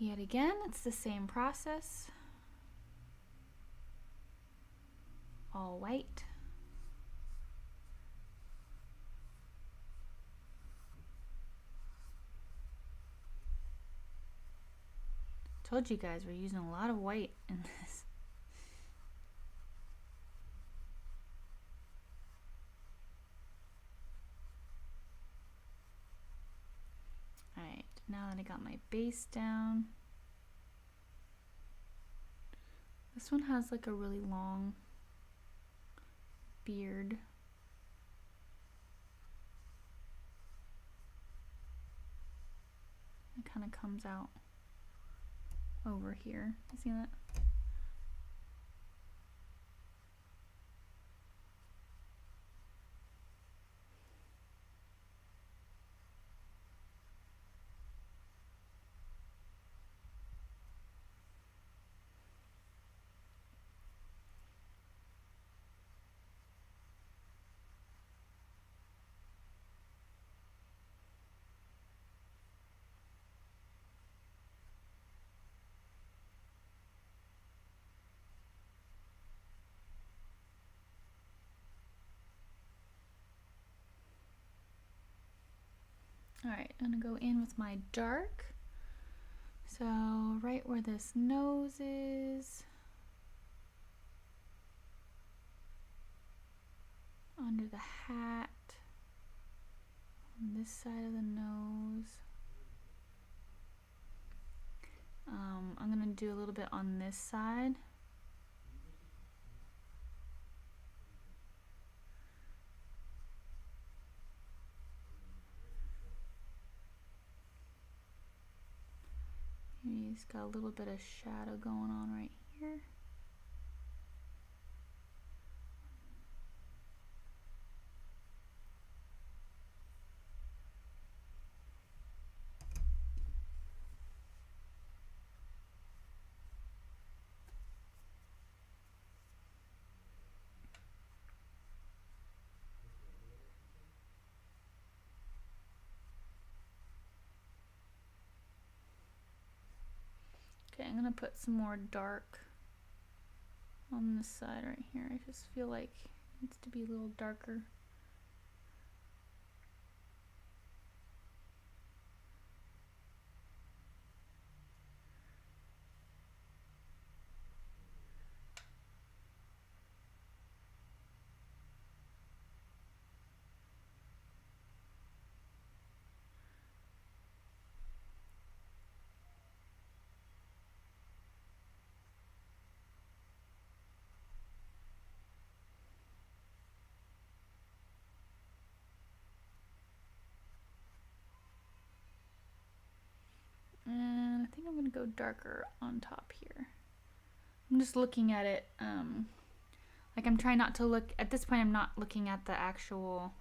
Yet again, it's the same process. All white. Told you guys we're using a lot of white in this. Alright, now that I got my base down, this one has like a really long beard. It kind of comes out over here. You see that? Alright, I'm gonna go in with my dark. So right where this nose is, under the hat, on this side of the nose. I'm gonna do a little bit on this side. He's got a little bit of shadow going on right here. Okay, I'm gonna put some more dark on this side right here. I just feel like it needs to be a little darker. And I think I'm gonna go darker on top here. I'm just looking at it, like I'm trying not to look, at this point I'm not looking at the actual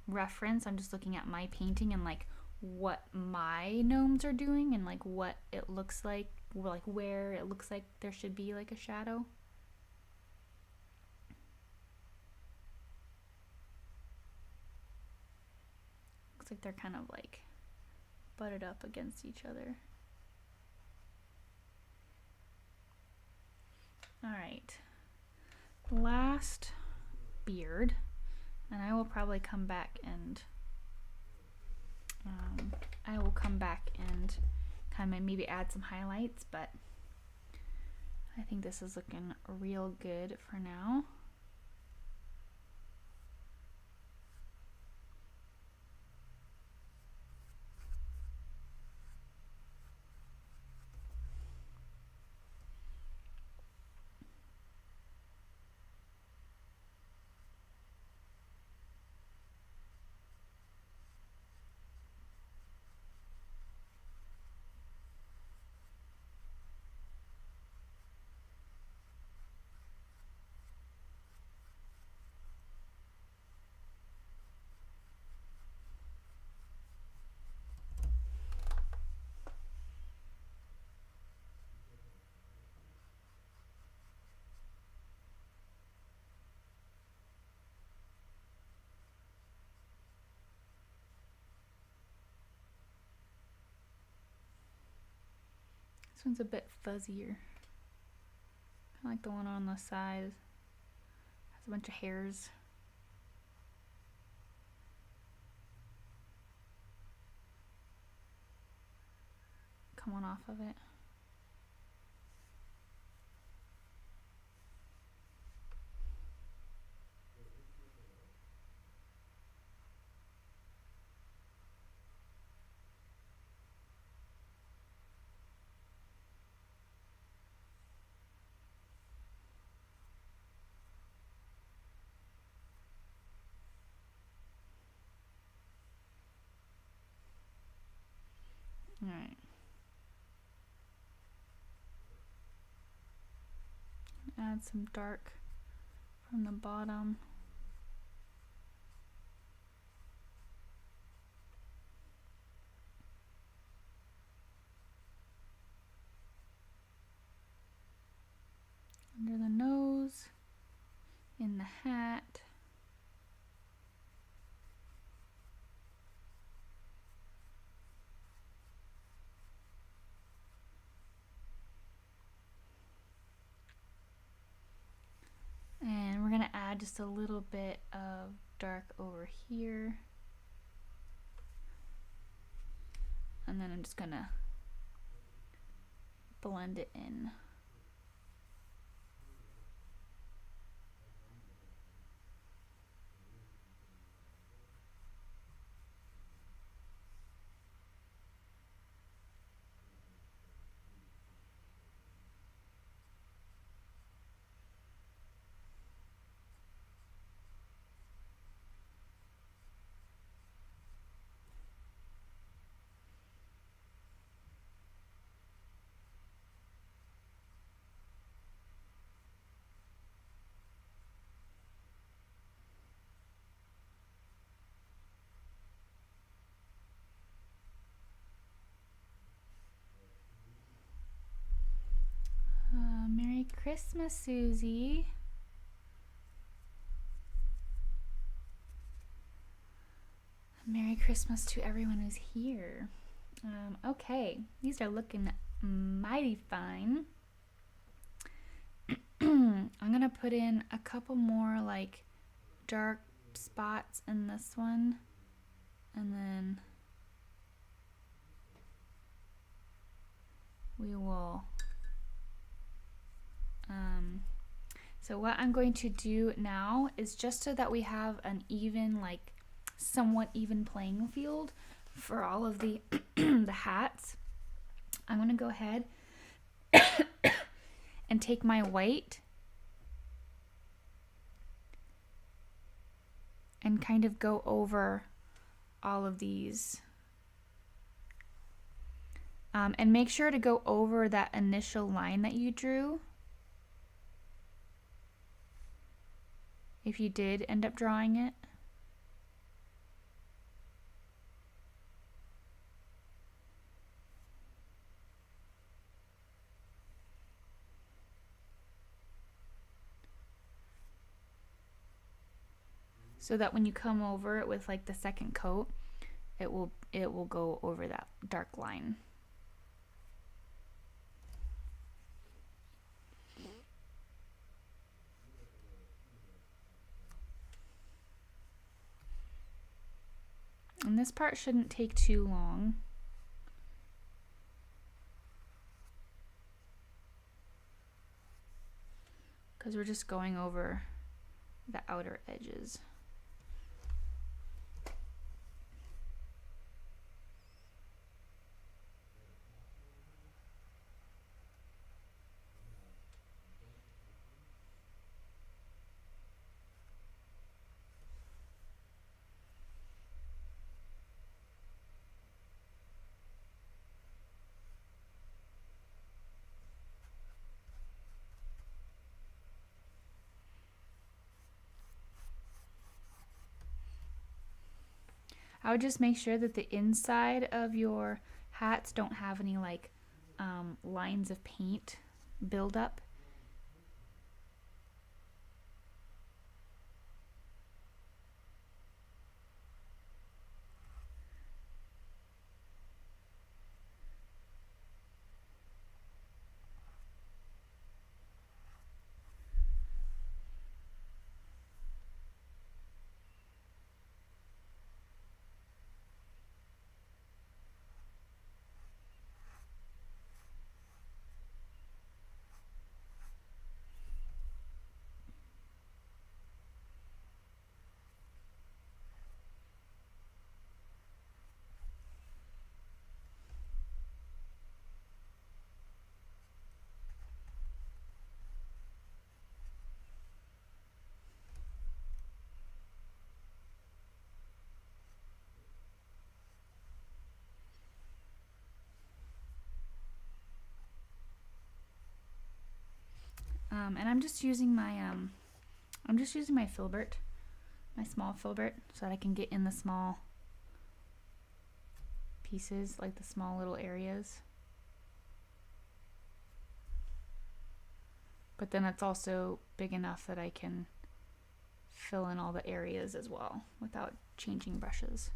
reference. I'm just looking at my painting and like what my gnomes are doing and like what it looks like where it looks like there should be like a shadow. Looks like they're kind of like butted up against each other. Alright, last beard, and I will probably come back and kind of maybe add some highlights, but I think this is looking real good for now. This one's a bit fuzzier. Kind of like the one on the side. Has a bunch of hairs. Come on off of it. All right. Add some dark from the bottom. Under the nose, in the hat. And we're gonna add just a little bit of dark over here. And then I'm just gonna blend it in. Merry Christmas, Susie. Merry Christmas to everyone who's here. Okay, these are looking mighty fine. I'm gonna put in a couple more like dark spots in this one, and then we will so what I'm going to do now is, just so that we have an even, like somewhat even playing field for all of the the hats, I'm gonna go ahead and take my white and kind of go over all of these. And make sure to go over that initial line that you drew, if you did end up drawing it. So that when you come over it with like the second coat, it will go over that dark line. And this part shouldn't take too long, because we're just going over the outer edges. I would just make sure that the inside of your hats don't have any like lines of paint build up. And I'm just using my filbert, my small filbert, so that I can get in the small pieces, like the small little areas. But then it's also big enough that I can fill in all the areas as well without changing brushes.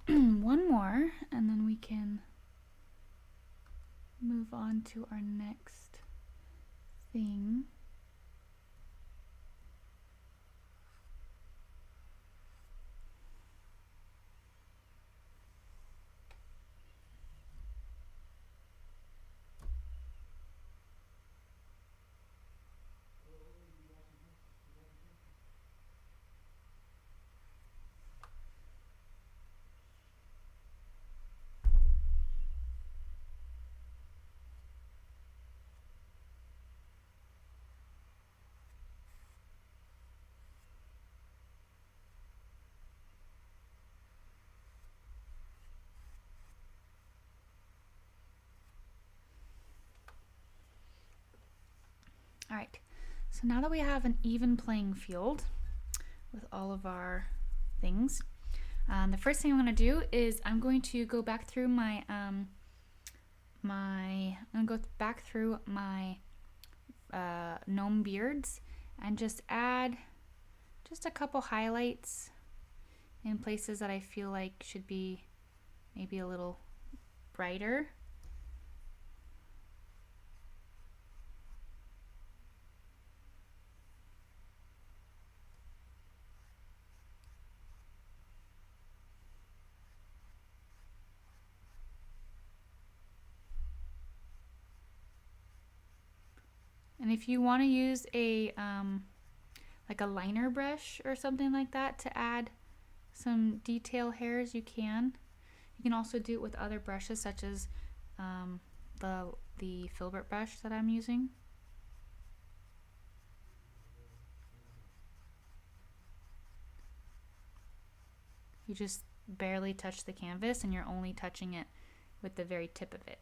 One more, and then we can move on to our next thing. All right, so now that we have an even playing field with all of our things, the first thing I'm going to do is I'm going to go back through my gnome beards and just add just a couple highlights in places that I feel like should be maybe a little brighter. And if you want to use a like a liner brush or something like that to add some detail hairs, you can. You can also do it with other brushes, such as the filbert brush that I'm using. You just barely touch the canvas and you're only touching it with the very tip of it.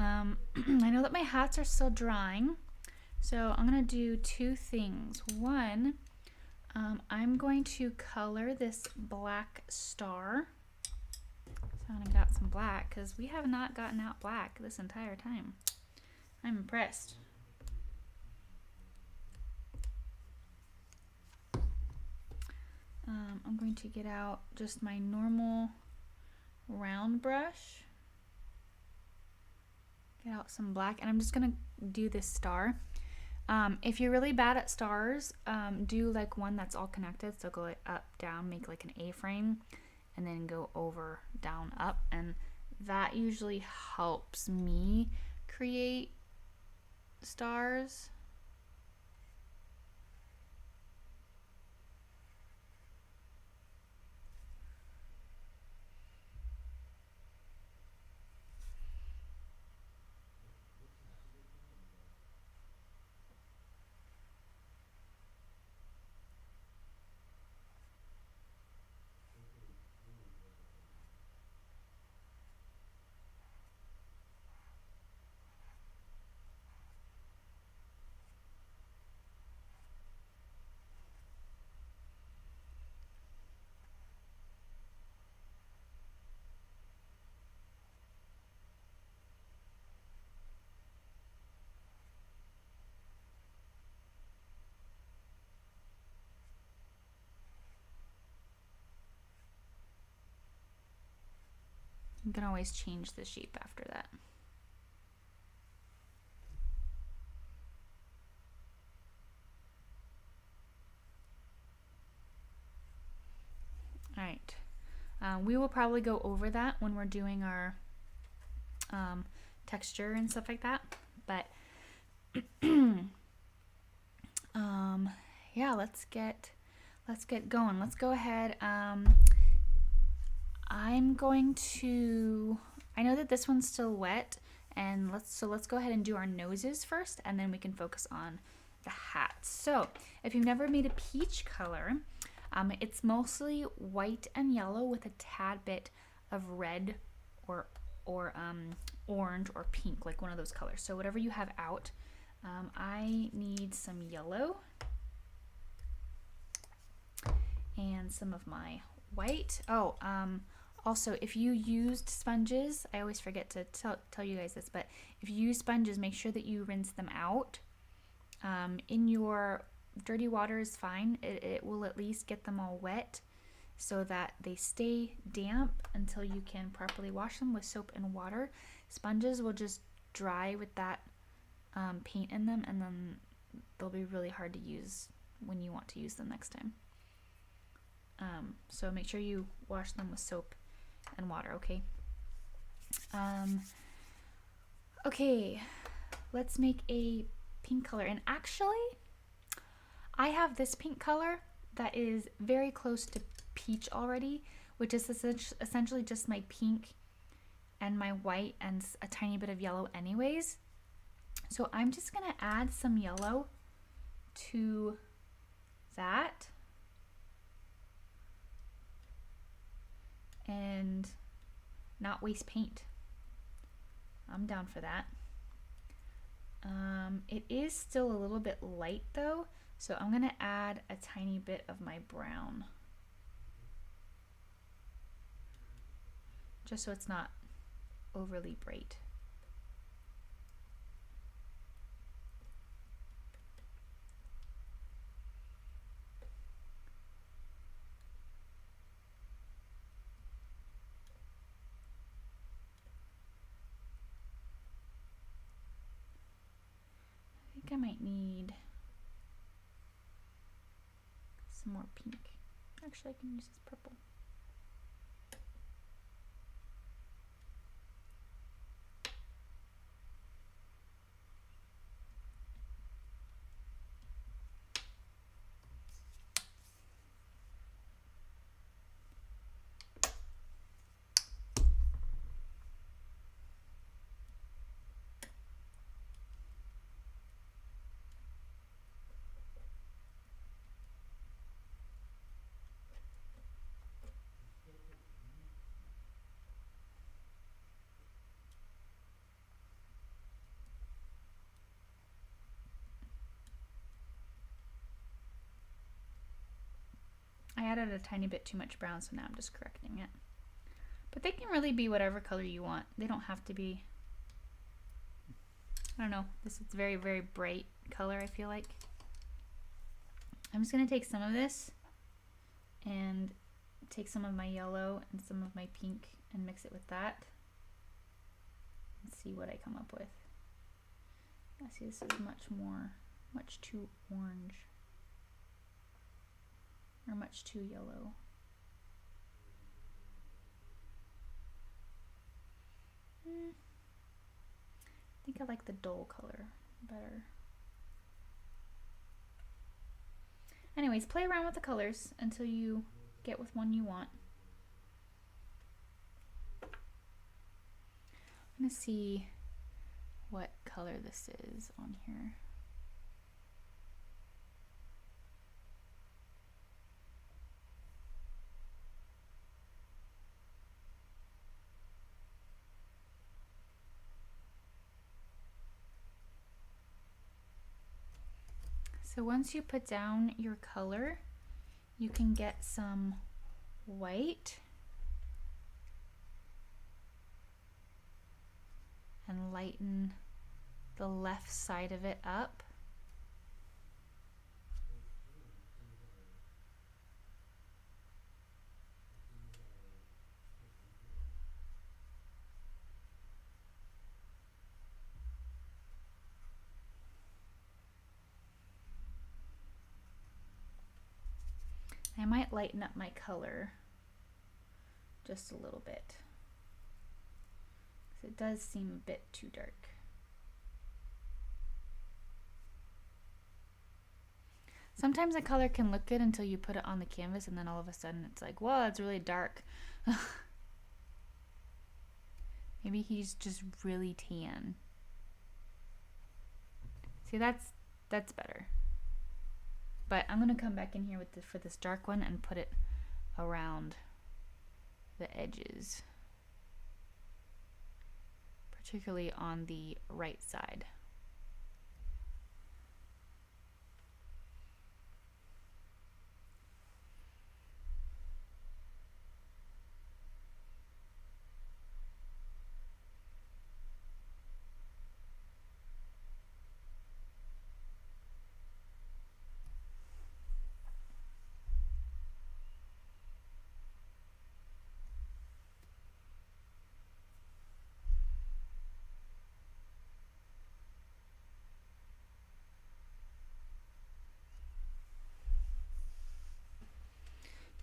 I know that my hats are still drying, so I'm gonna do two things. One, I'm going to color this black star. So I'm gonna get out some black because we have not gotten out black this entire time. I'm impressed. I'm going to get out just my normal round brush. Get out some black, and I'm just gonna do this star. If you're really bad at stars, do like one that's all connected. So go like up, down, make like an A-frame, and then go over, down, up, and that usually helps me create stars. You can always change the shape after that. All right. We will probably go over that when we're doing our texture and stuff like that. But yeah, let's get going. Let's go ahead. I'm going to, I know that this one's still wet, and let's go ahead and do our noses first, and then we can focus on the hats. So if you've never made a peach color, it's mostly white and yellow with a tad bit of red or orange or pink, like one of those colors. So whatever you have out. I need some yellow and some of my white. Also, if you used sponges, I always forget to tell you guys this, but if you use sponges, make sure that you rinse them out. In your dirty water is fine. It will at least get them all wet so that they stay damp until you can properly wash them with soap and water. Sponges will just dry with that paint in them, and then they'll be really hard to use when you want to use them next time. So make sure you wash them with soap and water, okay? Okay, let's make a pink color. And actually, I have this pink color that is very close to peach already, which is essentially just my pink and my white and a tiny bit of yellow anyways. So I'm just gonna add some yellow to that and not waste paint. I'm down for that. It is still a little bit light though, so I'm gonna add a tiny bit of my brown, just so it's not overly bright. I might need some more pink. Actually, I can use this purple. added a tiny bit too much brown, so now I'm just correcting it. But they can really be whatever color you want. They don't have to be, I don't know, this is very, very bright color, I feel like. I'm just gonna take some of this and take some of my yellow and some of my pink and mix it with that and see what I come up with. I see this is much too orange or much too yellow. I think I like the dull color better. Anyways, play around with the colors until you get with one you want. I'm gonna see what color this is on here. So once you put down your color, you can get some white and lighten the left side of it up. I might lighten up my color just a little bit, because it does seem a bit too dark. Sometimes a color can look good until you put it on the canvas and then all of a sudden it's like, whoa, it's really dark. Maybe he's just really tan. See, that's better. But I'm gonna come back in here with for this dark one and put it around the edges, particularly on the right side.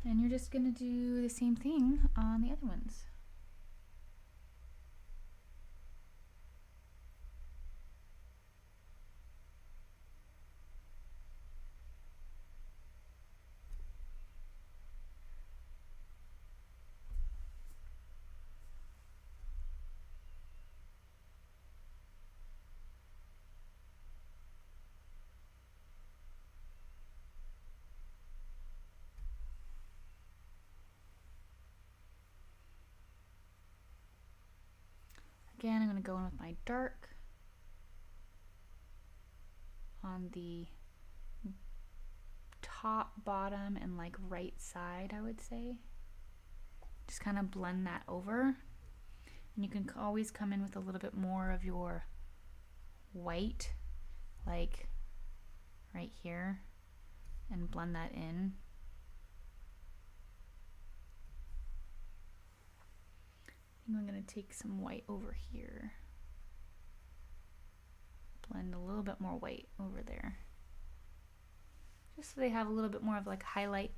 And you're just gonna do the same thing on the other ones. Again, I'm going to go in with my dark on the top, bottom, and like right side, I would say. Just kind of blend that over. And you can always come in with a little bit more of your white, like right here, and blend that in. I think I'm going to take some white over here. Blend a little bit more white over there. Just so they have a little bit more of like highlight.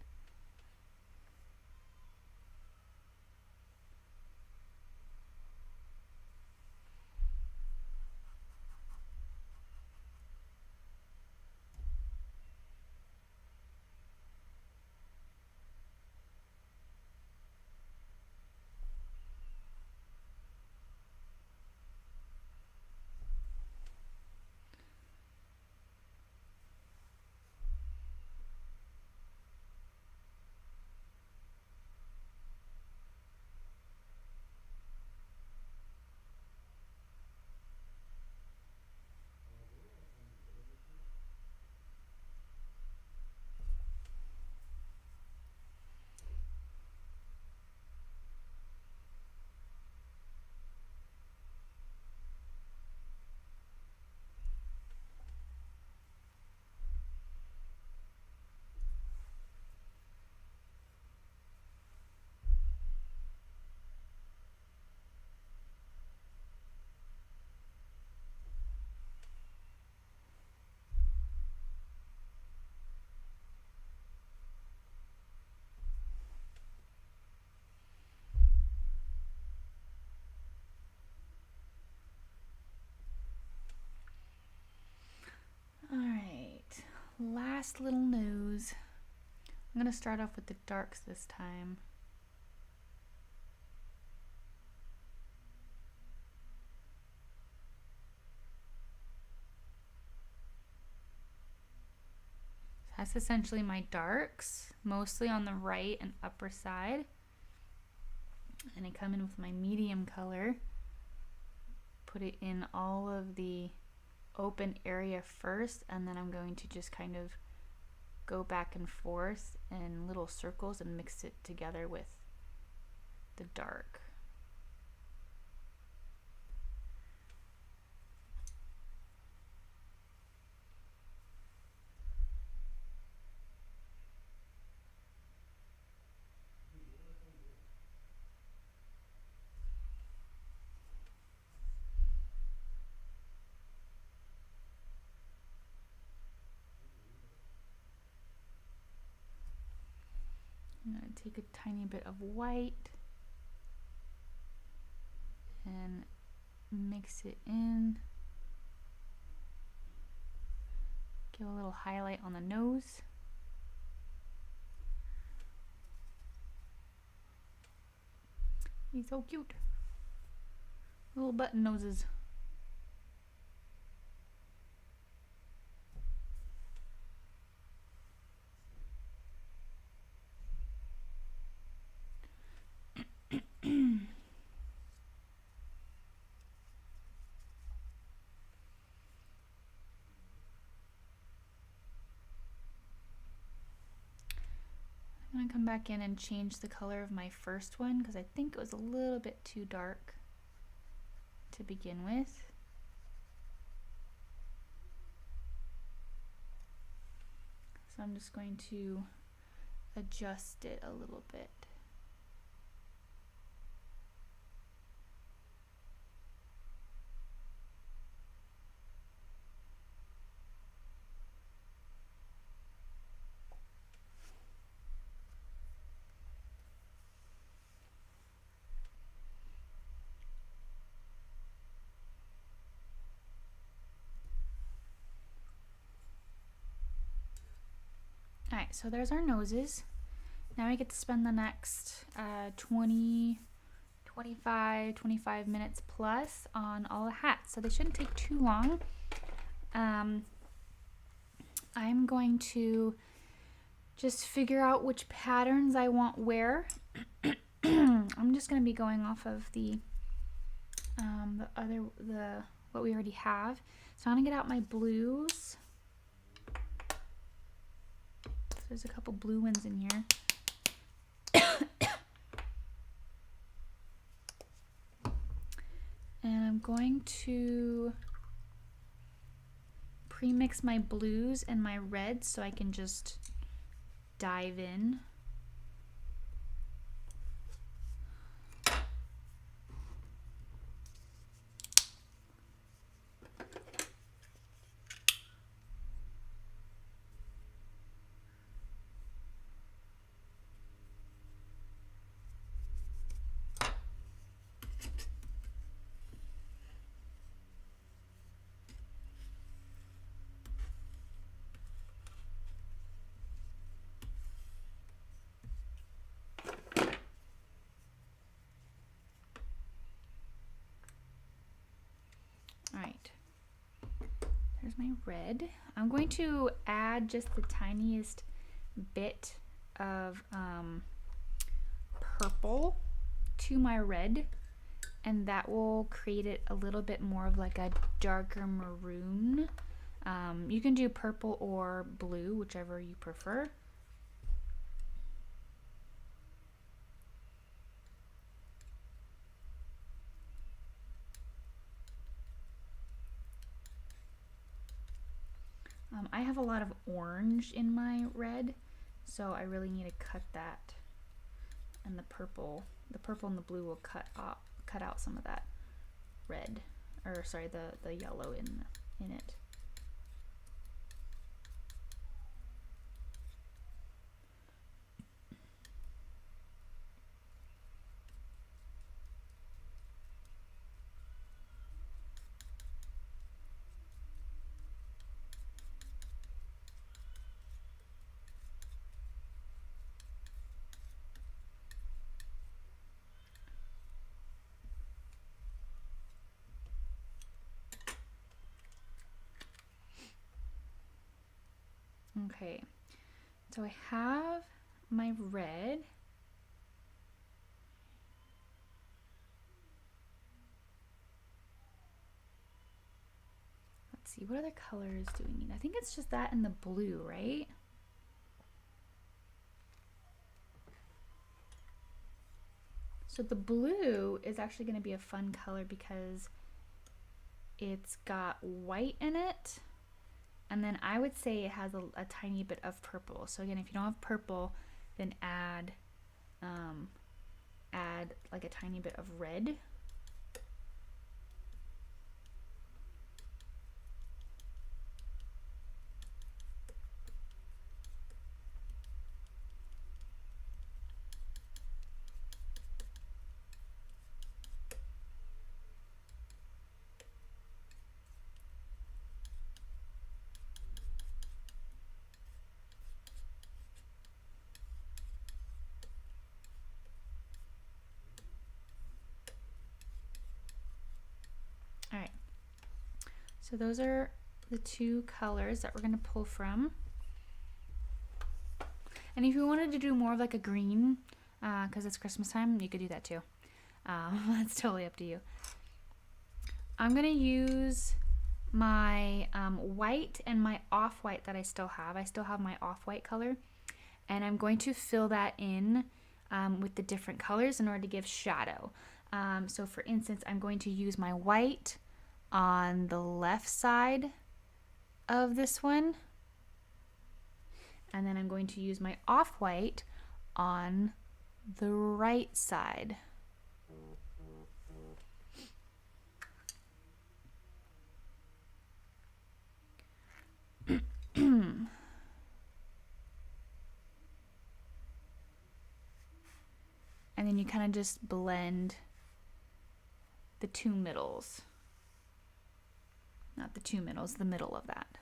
last little nose. I'm going to start off with the darks this time. That's essentially my darks, mostly on the right and upper side. And I come in with my medium color, put it in all of the open area first, and then I'm going to just kind of go back and forth in little circles and mix it together with the dark. I'm going to take a tiny bit of white and mix it in. Give a little highlight on the nose. He's so cute. Little button noses. I'm going to come back in and change the color of my first one because I think it was a little bit too dark to begin with. So I'm just going to adjust it a little bit. Alright, so there's our noses. Now we get to spend the next 25 minutes plus on all the hats. So they shouldn't take too long. I'm going to just figure out which patterns I want where. I'm just going to be going off of the what we already have. So I'm going to get out my blues. There's a couple blue ones in here. And I'm going to pre-mix my blues and my reds so I can just dive in. Alright, there's my red. I'm going to add just the tiniest bit of purple to my red, and that will create it a little bit more of like a darker maroon. You can do purple or blue, whichever you prefer. I have a lot of orange in my red, so I really need to cut that. And the purple and the blue will cut out some of that red, or sorry, the yellow in it. Okay, so I have my red. Let's see, what other colors do we need? I think it's just that and the blue, right? So the blue is actually going to be a fun color because it's got white in it. And then I would say it has a tiny bit of purple. So again, if you don't have purple, then add like a tiny bit of red. All right, so those are the two colors that we're going to pull from. And if you wanted to do more of like a green, because it's Christmas time, you could do that too. That's totally up to you. I'm going to use my white and my off-white that I still have. I still have my off-white color. And I'm going to fill that in with the different colors in order to give shadow. So for instance, I'm going to use my white on the left side of this one. And then I'm going to use my off-white on the right side. And then you kind of just blend the two middles. Not the two middles, the middle of that.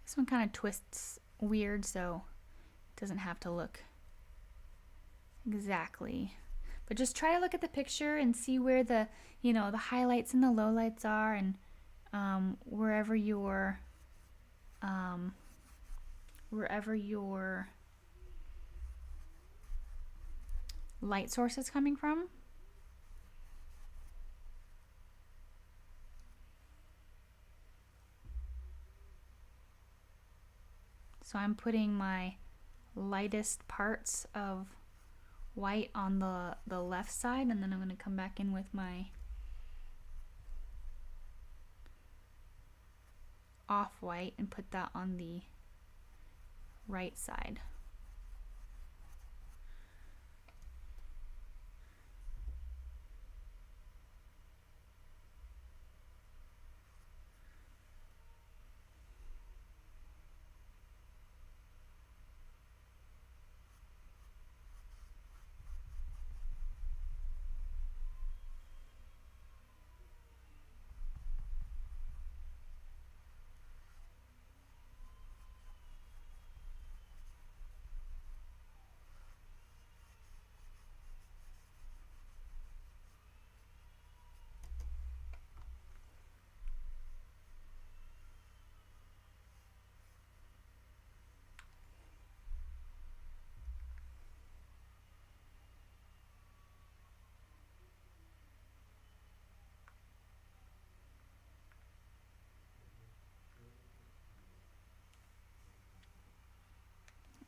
This one kind of twists weird, so it doesn't have to look exactly. But just try to look at the picture and see where the, the highlights and the lowlights are, and wherever your light source is coming from. So I'm putting my lightest parts of white on the left side, and then I'm going to come back in with my off-white and put that on the right side.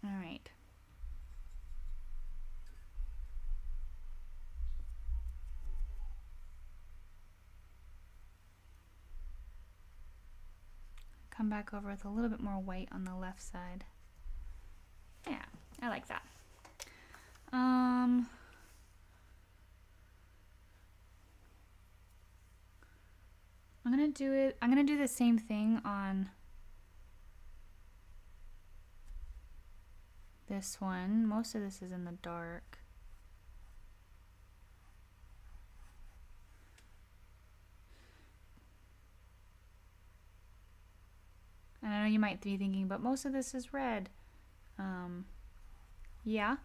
All right. Come back over with a little bit more white on the left side. Yeah, I like that. I'm gonna do the same thing on this one. Most of this is in the dark. And I know you might be thinking, but most of this is red. Yeah,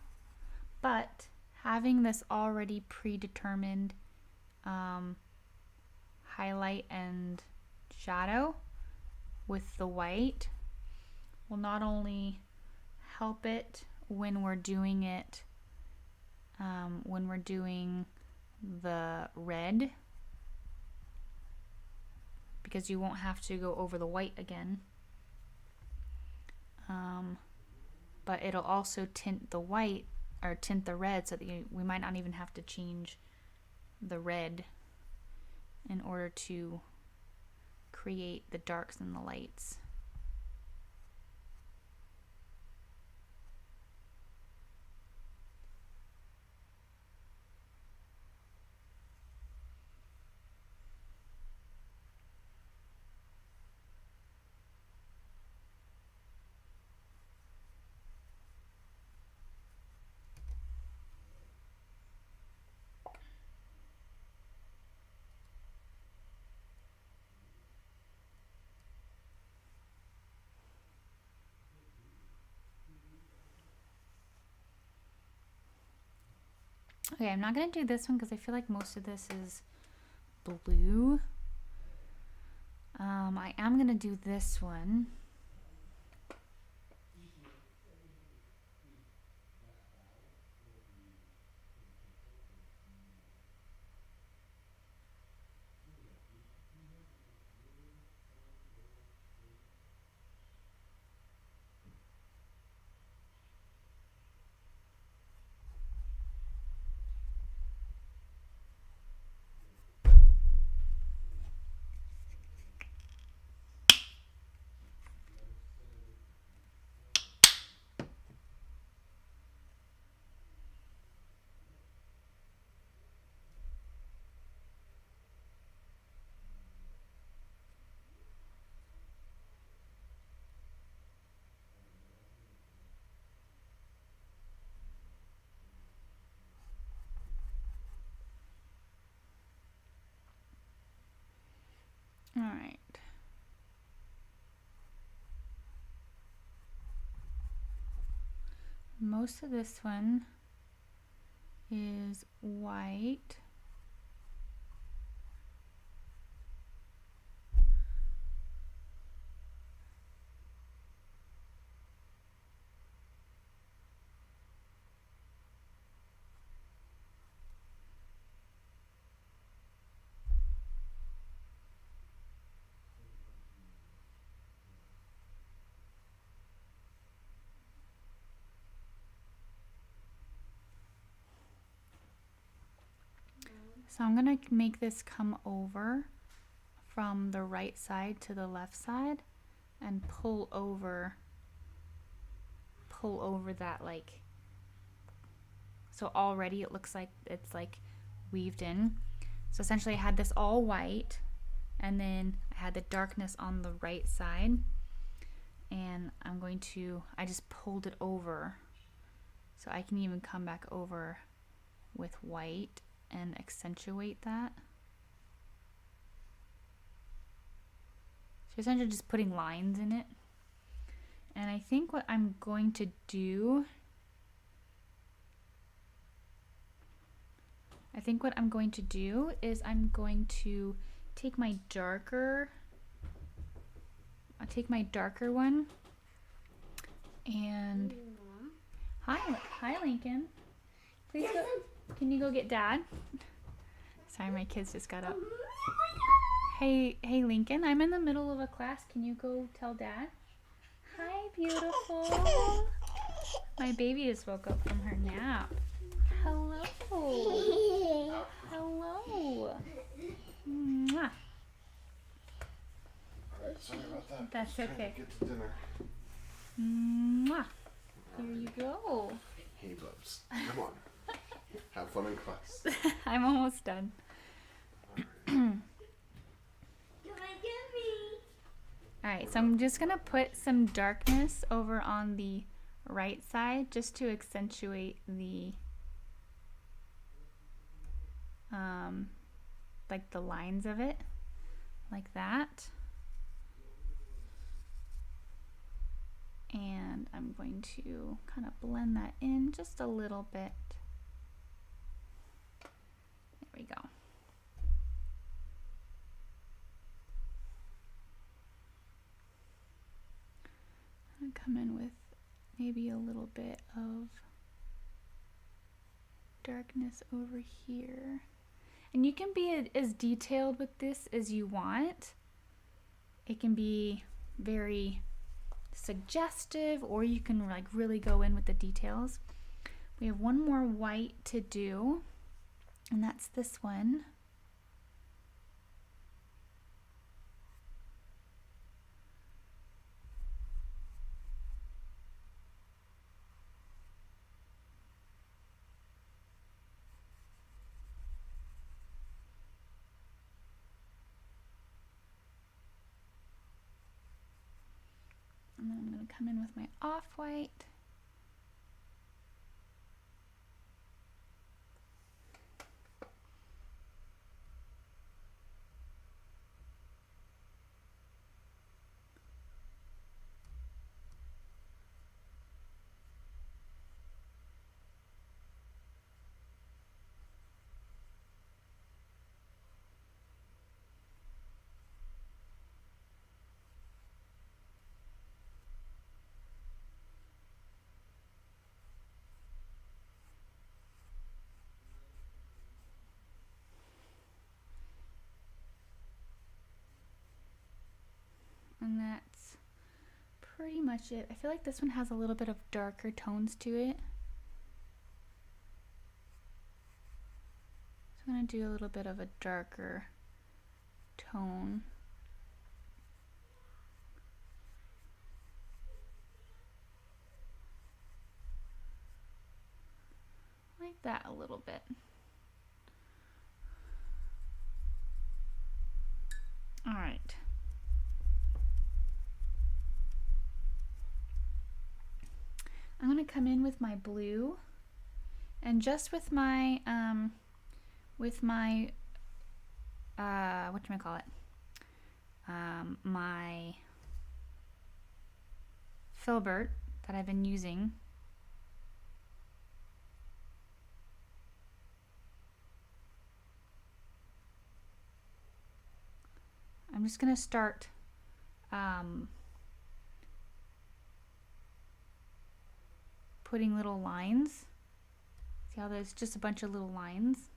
but having this already predetermined highlight and shadow with the white will not only help it when we're doing it, when we're doing the red, because you won't have to go over the white again, but it'll also tint the white or tint the red so that we might not even have to change the red in order to create the darks and the lights. Okay, I'm not going to do this one because I feel like most of this is blue. I am going to do this one. All right. Most of this one is white. So I'm going to make this come over from the right side to the left side and pull over that, like, so already it looks like it's like weaved in. So essentially I had this all white and then I had the darkness on the right side, and I just pulled it over so I can even come back over with white and accentuate that. So essentially just putting lines in it. And I think what I'm going to do, is I'm going to take my darker, one, and hi Lincoln. Please go. Can you go get Dad? Sorry, my kids just got up. Hey Lincoln, I'm in the middle of a class. Can you go tell Dad? Hi, beautiful. My baby just woke up from her nap. Hello. Hello. Mwah. Sorry about that. That's okay. Get to dinner. Mwah. Here you go. Hey, bubs. Come on. Have fun in class. I'm almost done. Alright, so I'm just going to put some darkness over on the right side just to accentuate the like the lines of it, like that. And I'm going to kind of blend that in just a little bit. we go. I'm gonna come in with maybe a little bit of darkness over here. And you can be as detailed with this as you want. It can be very suggestive, or you can like really go in with the details. We have one more white to do, and that's this one. And then I'm going to come in with my off-white. And that's pretty much it. I feel like this one has a little bit of darker tones to it. So I'm going to do a little bit of a darker tone. Like that a little bit. All right. I'm going to come in with my blue, and just with my whatchamacallit, my filbert that I've been using. I'm just going to start putting little lines. See how there's just a bunch of little lines?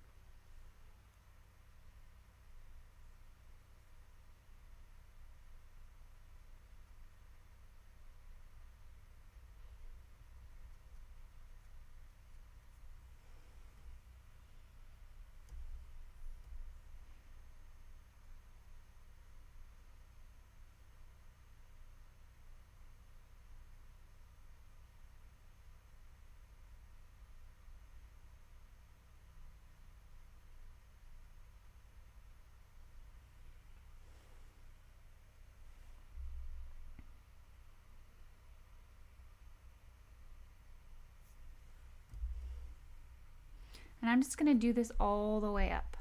And I'm just going to do this all the way up.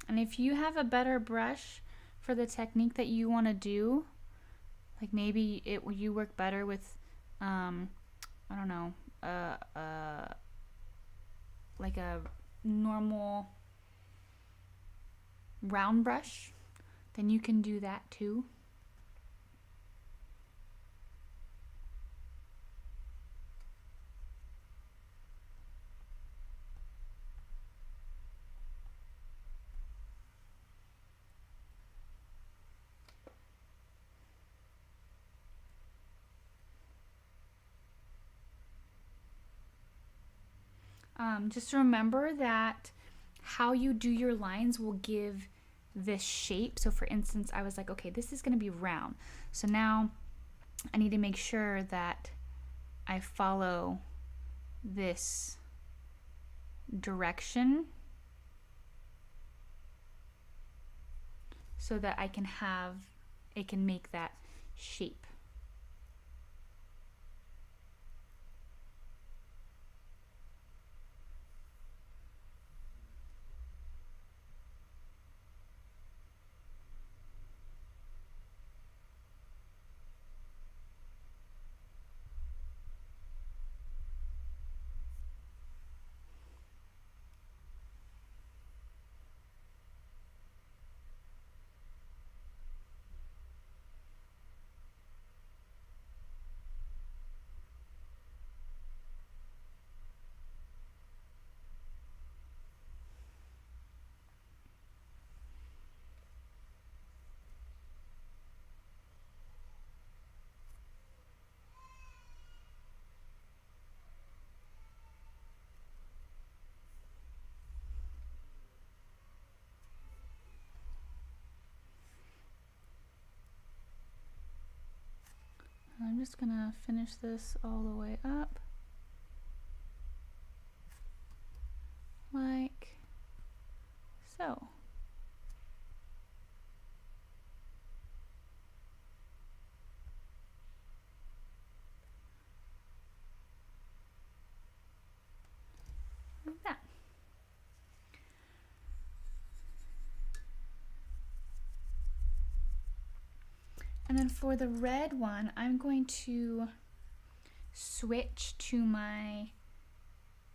And if you have a better brush for the technique that you want to do, like maybe you work better with, I don't know, like a normal round brush, then you can do that too. just remember that how you do your lines will give this shape. So for instance, I was like, okay, this is going to be round. So now I need to make sure that I follow this direction so that it can make that shape. I'm just gonna finish this all the way up, like so. Like that. And then for the red one, I'm going to switch to my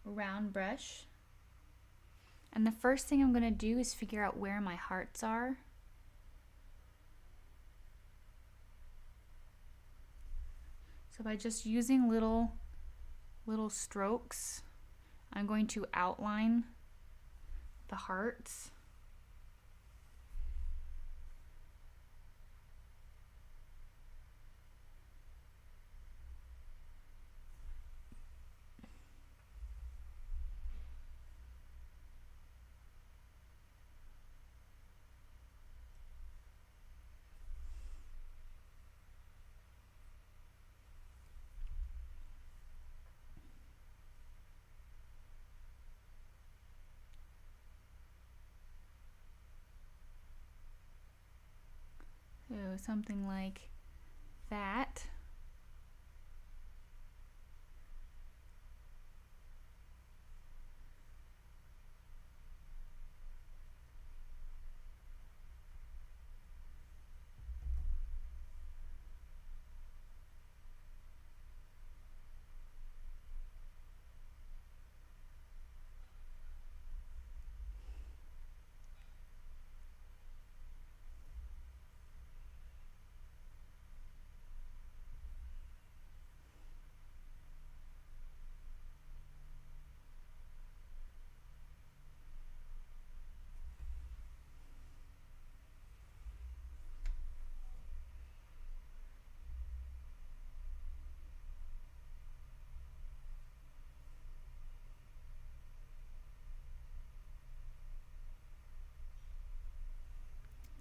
round brush. And the first thing I'm going to do is figure out where my hearts are. So by just using little strokes, I'm going to outline the hearts. So something like that.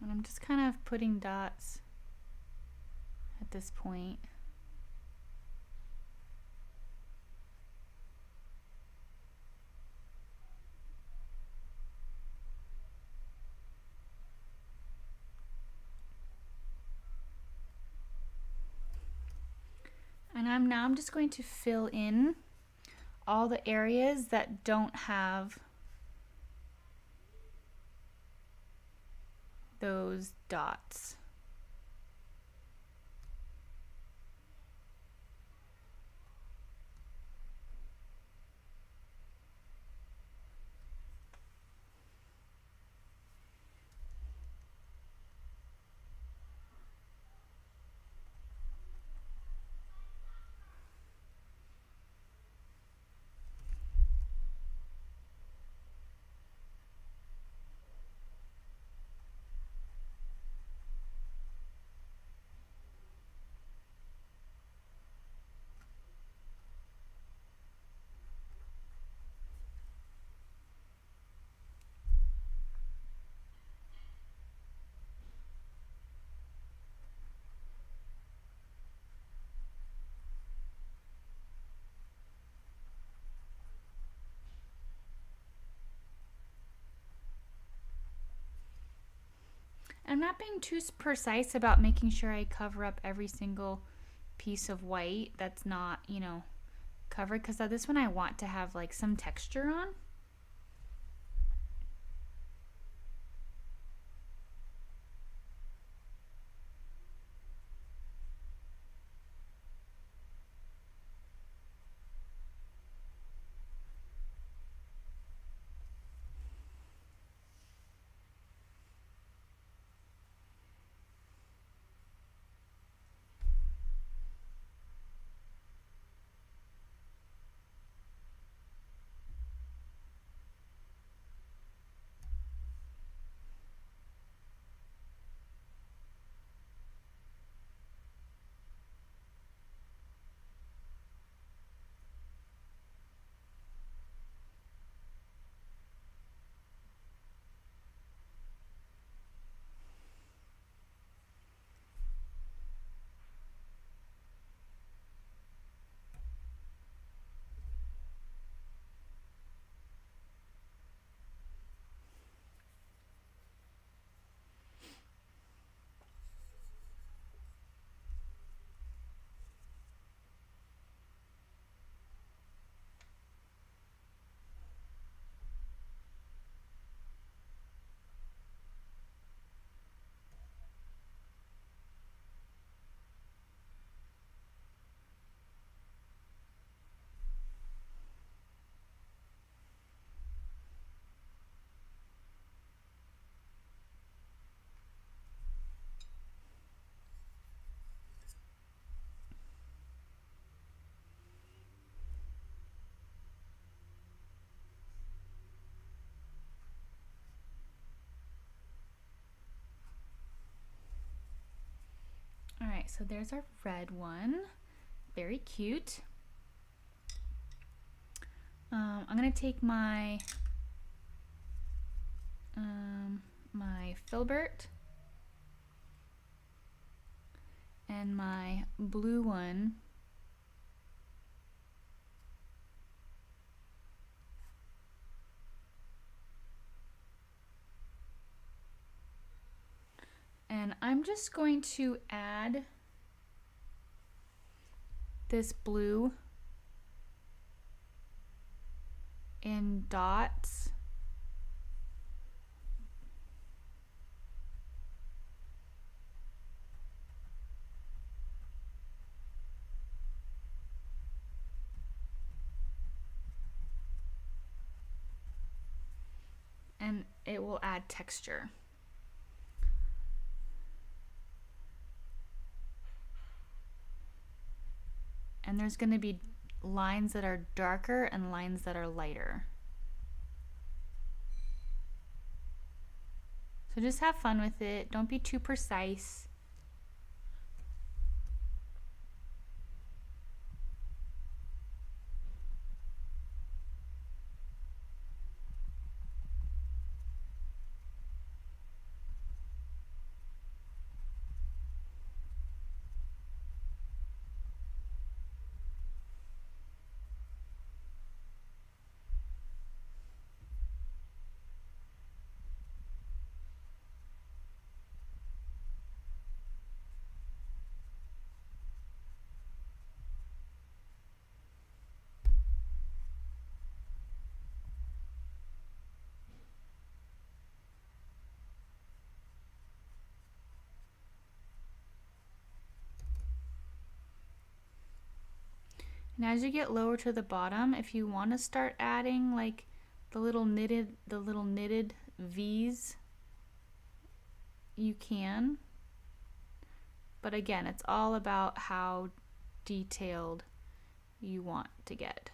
And I'm just kind of putting dots at this point. And I'm just going to fill in all the areas that don't have those dots. I'm not being too precise about making sure I cover up every single piece of white that's not, you know, covered, because this one I want to have like some texture on. All right, so there's our red one. Very cute. I'm gonna take my my filbert and my blue one, and I'm just going to add this blue in dots. And it will add texture. And there's going to be lines that are darker and lines that are lighter. So just have fun with it. Don't be too precise. And as you get lower to the bottom, if you want to start adding like the little knitted V's, you can. But again, it's all about how detailed you want to get.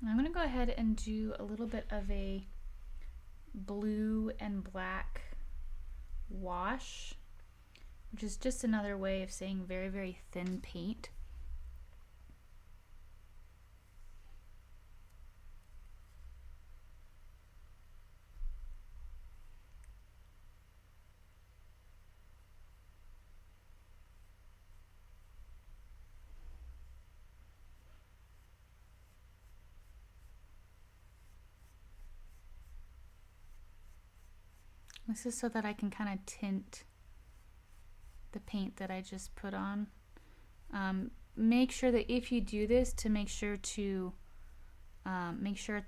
I'm going to go ahead and do a little bit of a blue and black wash, which is just another way of saying very, very thin paint. This is so that I can kind of tint the paint that I just put on. Make sure that if you do this, to make sure it's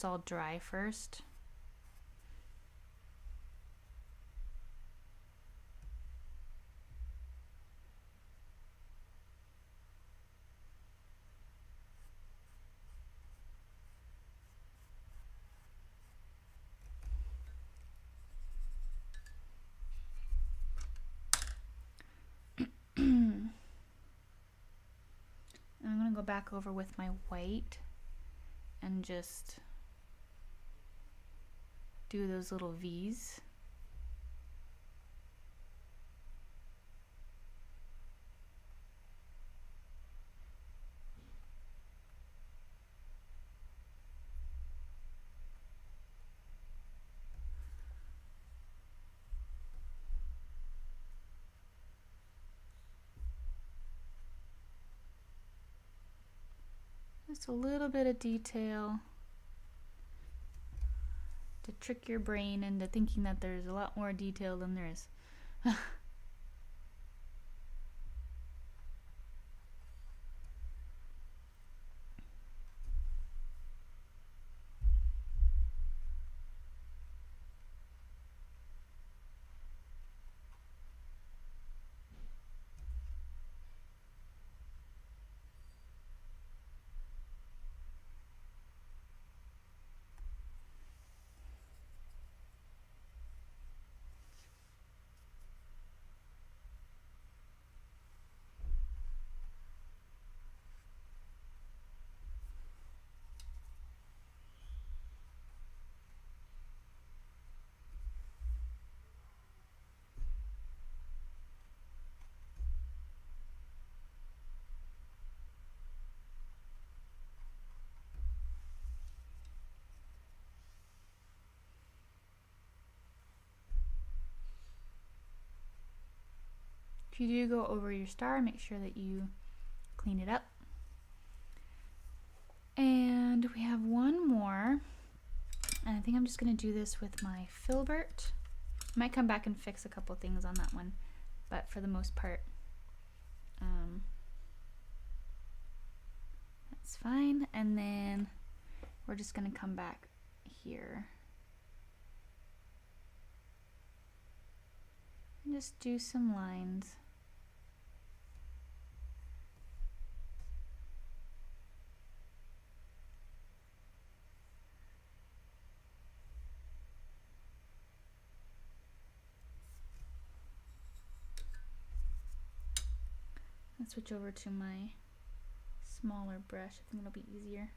all dry first. I'm going to go back over with my white and just do those little V's. Just a little bit of detail to trick your brain into thinking that there's a lot more detail than there is. If you do go over your star, make sure that you clean it up. And we have one more, and I think I'm just going to do this with my filbert. I might come back and fix a couple things on that one, but for the most part, that's fine. And then we're just going to come back here and just do some lines. I'll switch over to my smaller brush. I think it'll be easier.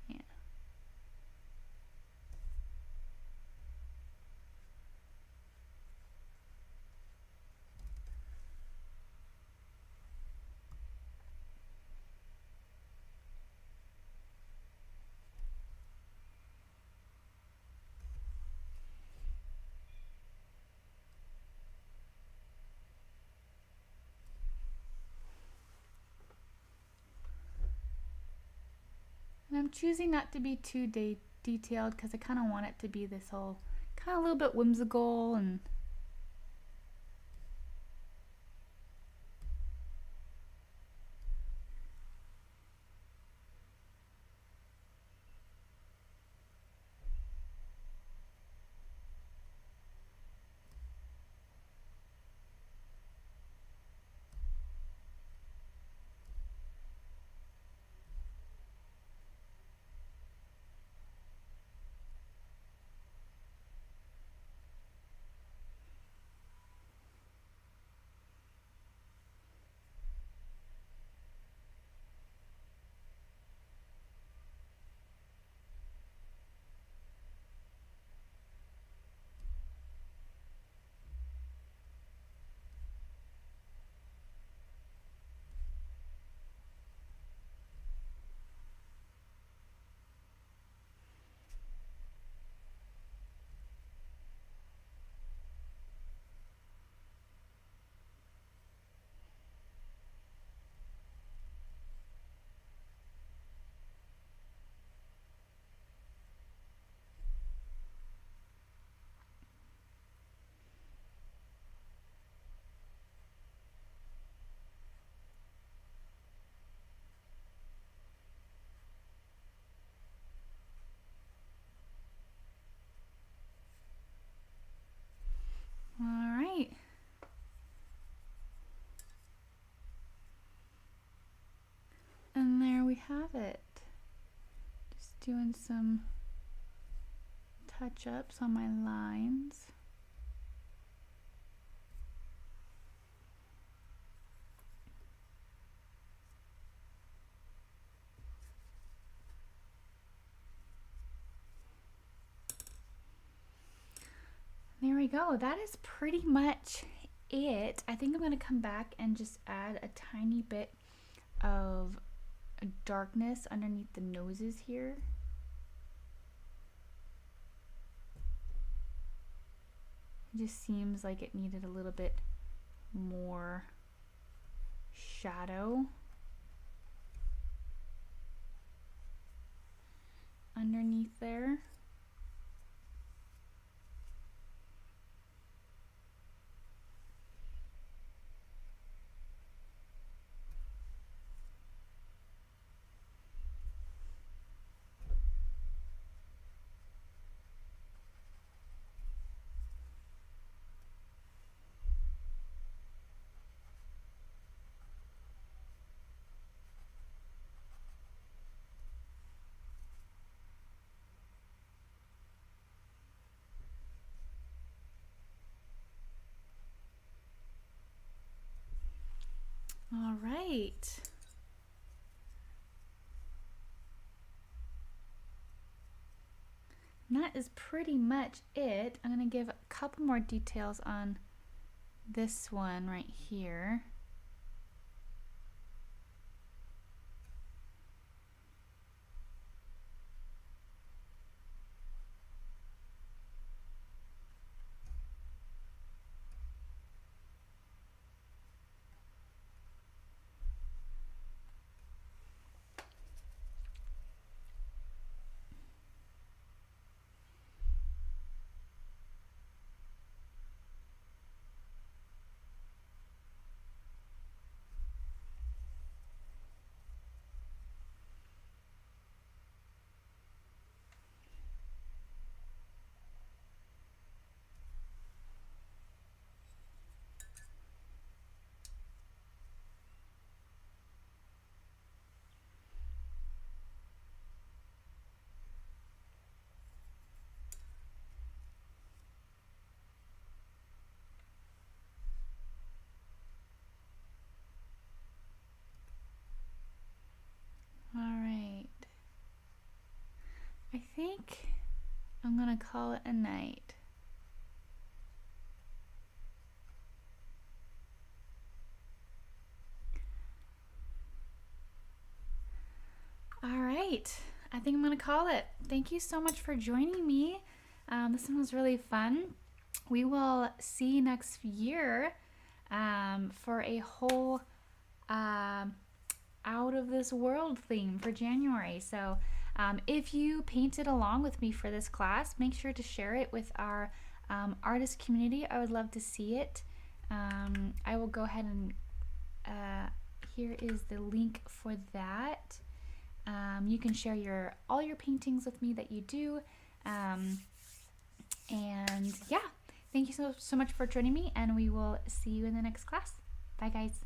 Yeah. And I'm choosing not to be too detailed because I kind of want it to be this whole kind of a little bit whimsical and have it. Just doing some touch-ups on my lines. There we go. That is pretty much it. I think I'm going to come back and just add a tiny bit of darkness underneath the noses here. It just seems like it needed a little bit more shadow underneath there. All right. And that is pretty much it. I'm going to give a couple more details on this one right here. All right. I think I'm gonna call it a night. All right. I think I'm gonna call it. Thank you so much for joining me. This one was really fun. We will see you next year for a whole out of this world theme for January. So if you painted along with me for this class, make sure to share it with our artist community. I would love to see it. I will go ahead and here is the link for that. You can share all your paintings with me that you do. And yeah, thank you so much for joining me, and we will see you in the next class. Bye guys.